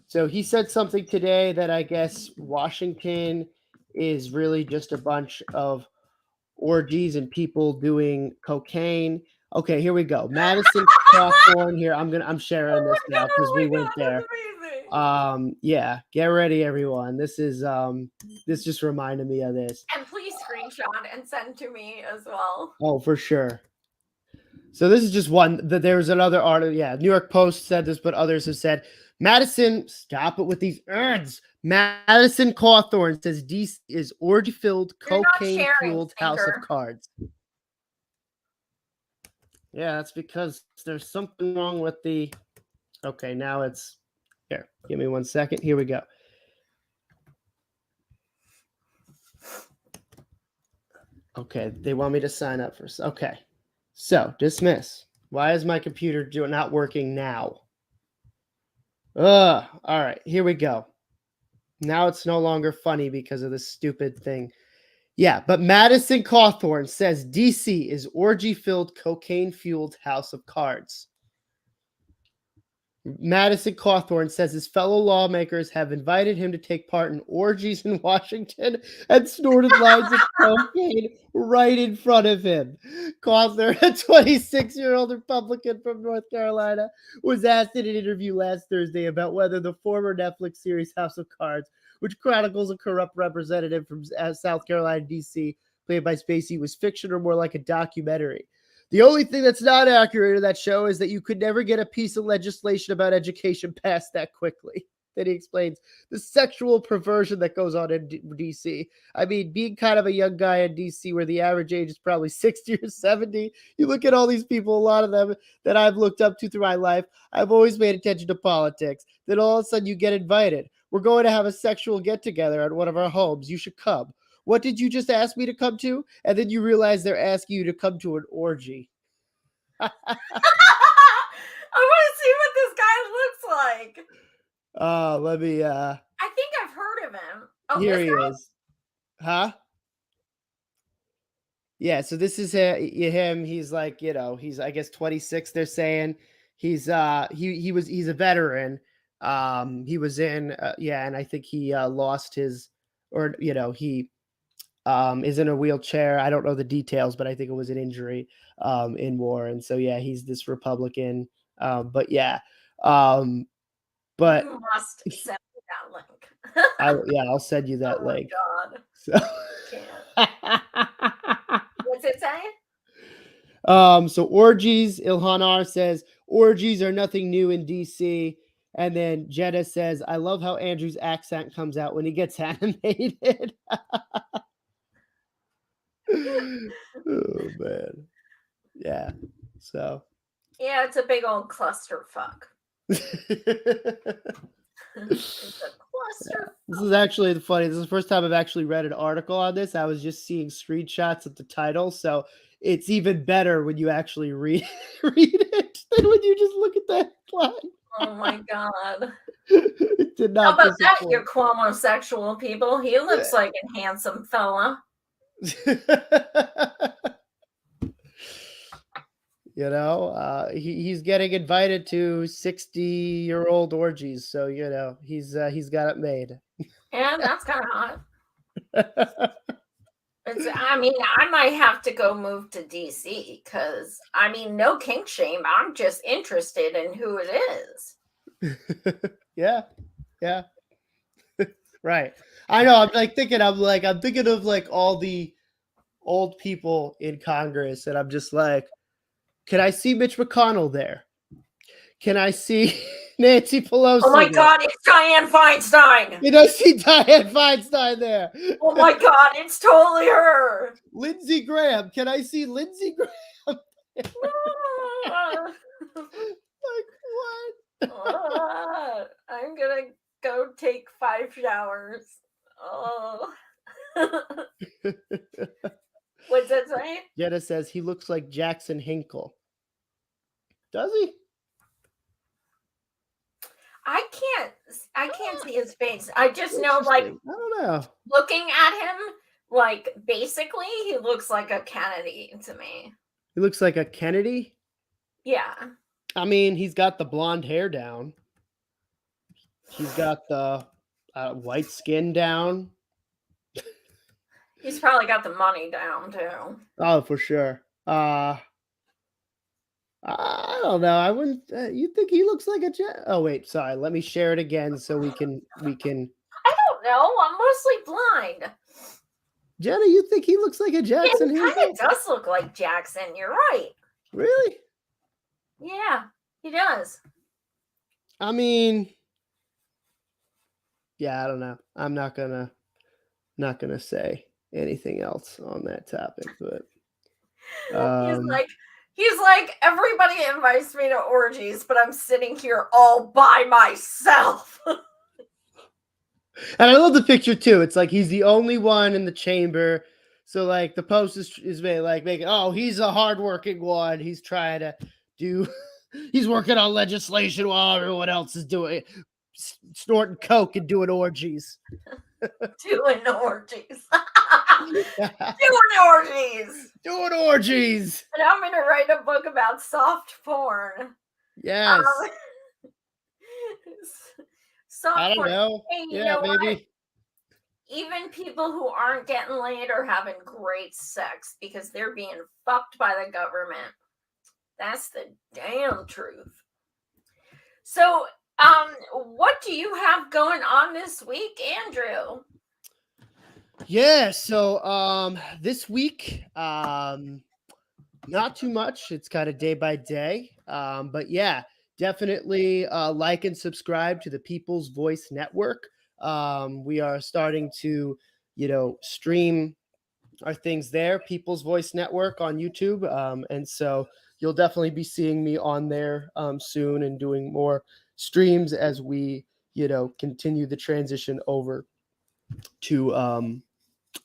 S3: So he said something today that I guess Washington is really just a bunch of orgies and people doing cocaine. Okay, here we go. Madison Cawthorn here. I'm sharing this now because we went there. Yeah, get ready, everyone. This just reminded me of this.
S2: And please screenshot and send to me as well.
S3: Oh, for sure. So this is just one. There's another article. Yeah, New York Post said this, but others have said Madison. Stop it with these ads. Madison Cawthorn says DC is orgy-filled, cocaine-fueled house of cards. Yeah, that's because there's something wrong with the. Okay, now it's here. Give me 1 second. Here we go. Okay, they want me to sign up for. Okay, so dismiss. Why is my computer not working now? All right, here we go. Now it's no longer funny because of this stupid thing. Yeah, but Madison Cawthorn says DC is orgy-filled, cocaine-fueled house of cards. Madison Cawthorn says his fellow lawmakers have invited him to take part in orgies in Washington and snorted lines of cocaine right in front of him. Cawthorn, a 26-year-old Republican from North Carolina, was asked in an interview last Thursday about whether the former Netflix series House of Cards, which chronicles a corrupt representative from South Carolina, D.C., played by Spacey, was fiction or more like a documentary. The only thing that's not accurate in that show is that you could never get a piece of legislation about education passed that quickly. Then he explains the sexual perversion that goes on in D.C. I mean, being kind of a young guy in D.C. where the average age is probably 60 or 70, you look at all these people, a lot of them that I've looked up to through my life, I've always paid attention to politics. Then all of a sudden you get invited. We're going to have a sexual get-together at one of our homes. You should come. What did you just ask me to come to? And then you realize they're asking you to come to an orgy.
S2: I want to see what this guy looks like.
S3: Let me
S2: I think I've heard of him. Oh,
S3: here he is. Huh? Yeah, so this is him. He's like, he's I guess 26, they're saying. He's he's a veteran. He was in and I think he lost his, or he is in a wheelchair. I don't know the details, but I think it was an injury in war. And so, yeah, he's this Republican. But yeah. But
S2: you must send me that link.
S3: I'll send you that link.
S2: Oh my God.
S3: So.
S2: What's it say?
S3: So orgies, Ilhan R says orgies are nothing new in DC. And then Jenna says, I love how Andrew's accent comes out when he gets animated. Oh man. Yeah. So
S2: yeah, it's a big old clusterfuck. It's a clusterfuck.
S3: This is actually funny. This is the first time I've actually read an article on this. I was just seeing screenshots of the title, so it's even better when you actually read it than when you just look at that line.
S2: Oh my God.
S3: It did not.
S2: How about that, you Cuomo-sexual people? He looks like a handsome fella.
S3: He's getting invited to 60-year-old orgies, so he's got it made.
S2: Yeah, that's kind of hot. I might have to go move to DC because no kink shame. I'm just interested in who it is.
S3: Yeah. Right. I know. I'm thinking of all the old people in Congress, and I'm just like, can I see Mitch McConnell there? Can I see Nancy Pelosi?
S2: Oh my God, it's Dianne Feinstein.
S3: Can I see Dianne Feinstein there?
S2: Oh my God, it's totally her.
S3: Lindsey Graham. Can I see Lindsey Graham? Like what?
S2: I'm gonna go take 5 showers. Oh. What's that say?
S3: Jenna says he looks like Jackson Hinkle. Does he?
S2: I can't see his face. I just know, I
S3: don't know.
S2: Looking at him, basically, he looks like a Kennedy to me.
S3: He looks like a Kennedy?
S2: Yeah.
S3: He's got the blonde hair down. He's got the white skin down.
S2: He's probably got the money down too.
S3: Oh, for sure. I don't know. I wouldn't. You think he looks like a jet? Oh wait, sorry. Let me share it again so we can.
S2: I don't know. I'm mostly blind.
S3: Jenna, you think he looks like a Jackson?
S2: Yeah, he kind of does look like Jackson. You're right.
S3: Really?
S2: Yeah, he does.
S3: Yeah, I don't know. I'm not gonna say anything else on that topic, but
S2: he's like everybody invites me to orgies, but I'm sitting here all by myself.
S3: And I love the picture too. It's like he's the only one in the chamber. So the post is making, oh, he's a hardworking one. He's trying to he's working on legislation while everyone else is doing snorting coke and doing orgies.
S2: Doing orgies.
S3: Doing orgies.
S2: And I'm going to write a book about soft porn.
S3: Yes.
S2: Soft
S3: I don't
S2: porn.
S3: know.
S2: Hey, you
S3: Yeah,
S2: know what?
S3: maybe.
S2: Even people who aren't getting laid are having great sex because they're being fucked by the government. That's the damn truth. So, what do you have going on this week, Andrew?
S3: Yeah, so this week, not too much. It's kind of day by day. But yeah, definitely like and subscribe to the People's Voice Network. We are starting to, stream our things there, People's Voice Network on YouTube. And so you'll definitely be seeing me on there soon and doing more streams as we, continue the transition over to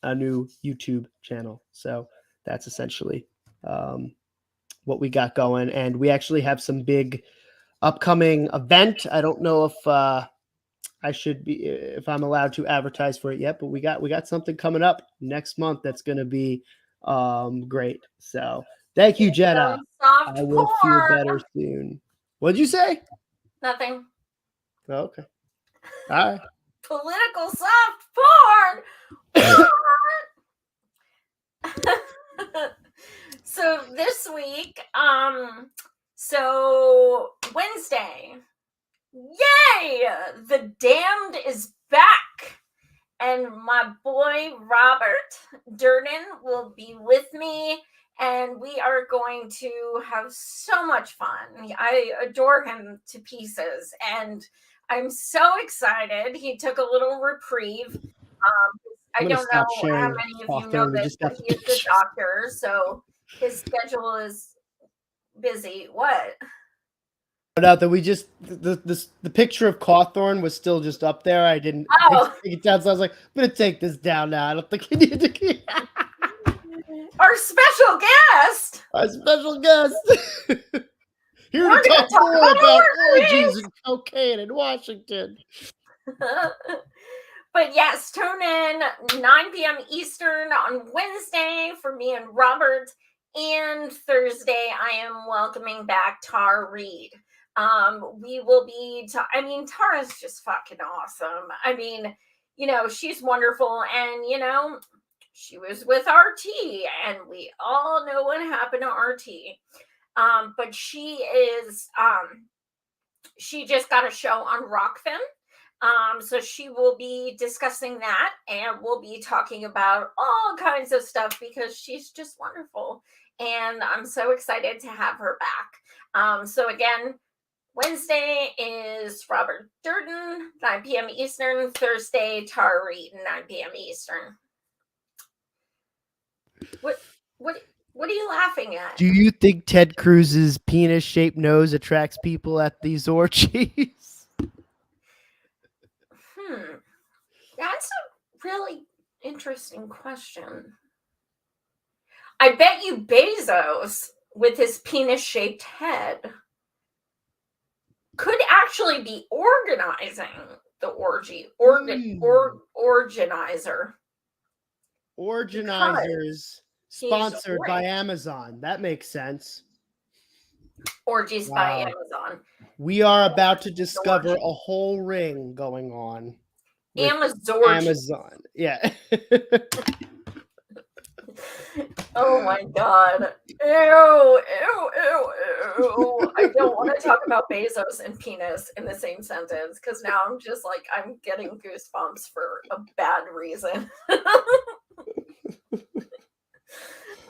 S3: a new YouTube channel. So that's essentially what we got going. And we actually have some big upcoming event. I don't know if if I'm allowed to advertise for it yet, but we got something coming up next month that's going to be great. So thank you, Jenna.
S2: Soft
S3: I will feel
S2: porn.
S3: better soon. What'd you say?
S2: Nothing.
S3: Oh, okay. All right.
S2: Political soft porn. So this week, so Wednesday, yay! The Damned is back, and my boy Robert Durden will be with me, and we are going to have so much fun. I adore him to pieces, and I'm so excited. He took a little reprieve. I don't know how many of you know this, but he is the doctor, so his schedule is busy. What?
S3: Out that we just the picture of Cawthorn was still just up there. I didn't take it down, so I was like, I'm gonna take this down now. I don't think we need to.
S2: Our special guest.
S3: Here to talk more about orgies and cocaine in Washington.
S2: But yes, tune in 9 p.m. Eastern on Wednesday for me and Robert. And Thursday, I am welcoming back Tara Reid. We will be, Tara's just fucking awesome. I mean, she's wonderful. And, she was with RT, and we all know what happened to RT. But she is, she just got a show on Rockfin. So she will be discussing that, and we'll be talking about all kinds of stuff because she's just wonderful. And I'm so excited to have her back. So again, Wednesday is Robert Durden, 9 p.m. Eastern. Thursday, Tara Reid, 9 p.m. Eastern. What are you laughing at?
S3: Do you think Ted Cruz's penis-shaped nose attracts people at these orgies?
S2: That's a really interesting question. I bet you Bezos, with his penis-shaped head, could actually be organizing the orgy. Organizer.
S3: Organizers sponsored by Amazon. That makes sense.
S2: Orgies by Amazon.
S3: We are about to discover a whole ring going on.
S2: Amazon.
S3: Yeah.
S2: Oh my God. Ew. I don't want to talk about Bezos and penis in the same sentence because now I'm just like, I'm getting goosebumps for a bad reason.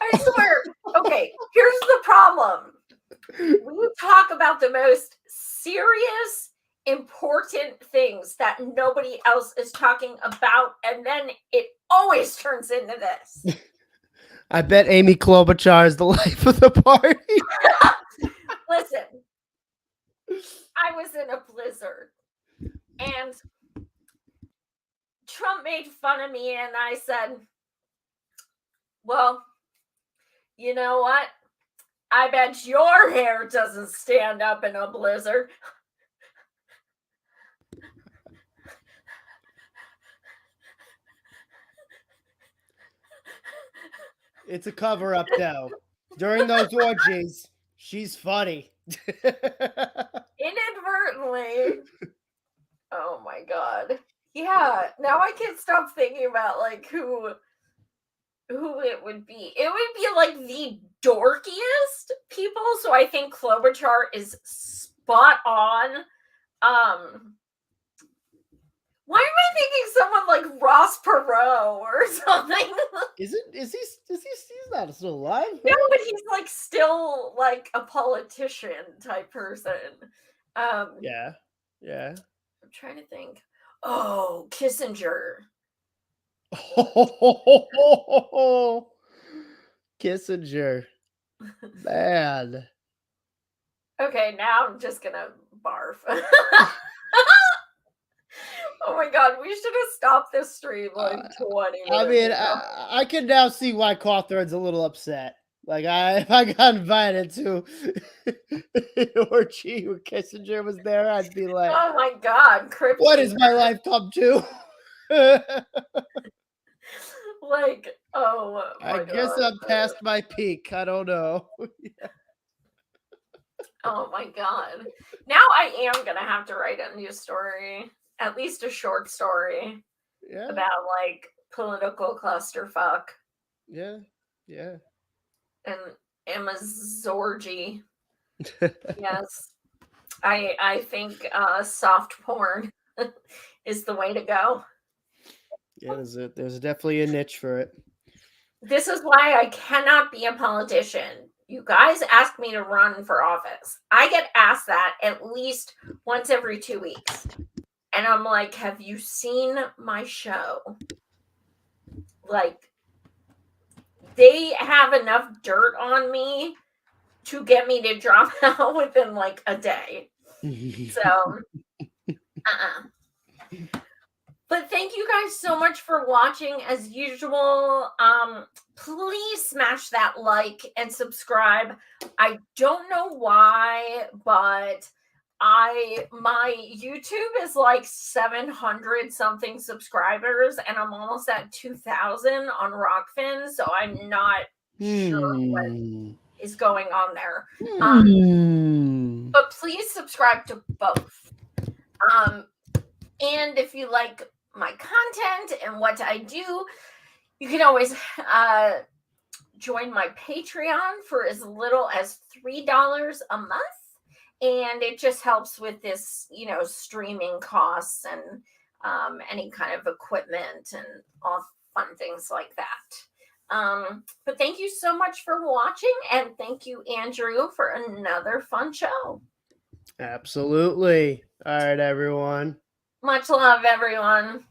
S2: I swear. Okay, here's the problem. We talk about the most serious, important things that nobody else is talking about, and then it always turns into this.
S3: I bet Amy Klobuchar is the life of the party.
S2: Listen, I was in a blizzard, and Trump made fun of me, and I said, well, you know what? I bet your hair doesn't stand up in a blizzard.
S3: It's a cover-up, though. During those orgies, she's funny.
S2: Inadvertently, Exactly. Oh my god. Yeah, now I can't stop thinking about like who it would be. It would be like the dorkiest people. So I think Klobuchar is spot on. Why am I thinking someone like Ross Perot or something?
S3: Is he's not still alive?
S2: No, but he's like still like a politician type person.
S3: Yeah.
S2: I'm trying to think. Oh, Kissinger.
S3: Kissinger. Man.
S2: Okay, now I'm just gonna barf. Oh my god, we should have stopped this stream like 20 minutes
S3: I mean,
S2: ago.
S3: I can now see why Cawthorn's a little upset. Like, if I got invited to an orgy where Kissinger was there, I'd be like,
S2: Oh my god, cryptic.
S3: what has my life come to?
S2: Like, oh my
S3: I guess
S2: god.
S3: I'm past my peak. I don't know.
S2: Oh my god. Now I am gonna have to write a new story, at least a short story
S3: Yeah.
S2: about like political clusterfuck
S3: Yeah.
S2: and Emma Zorgi. Yes. I think soft porn is the way to go.
S3: Yeah, there's definitely a niche for it.
S2: This is why I cannot be a politician. You guys ask me to run for office. I get asked that at least once every 2 weeks. And I'm like, have you seen my show? Like, they have enough dirt on me to get me to drop out within like a day. So, But thank you guys so much for watching as usual. Please smash that like and subscribe. I don't know why, but my YouTube is like 700 something subscribers and I'm almost at 2,000 on Rockfin, so I'm not sure what is going on there. But please subscribe to both. And if you like my content and what I do, you can always join my Patreon for as little as $3 a month. And it just helps with this, streaming costs and any kind of equipment and all fun things like that. But thank you so much for watching. And thank you, Andrew, for another fun show.
S3: Absolutely. All right, everyone.
S2: Much love, everyone.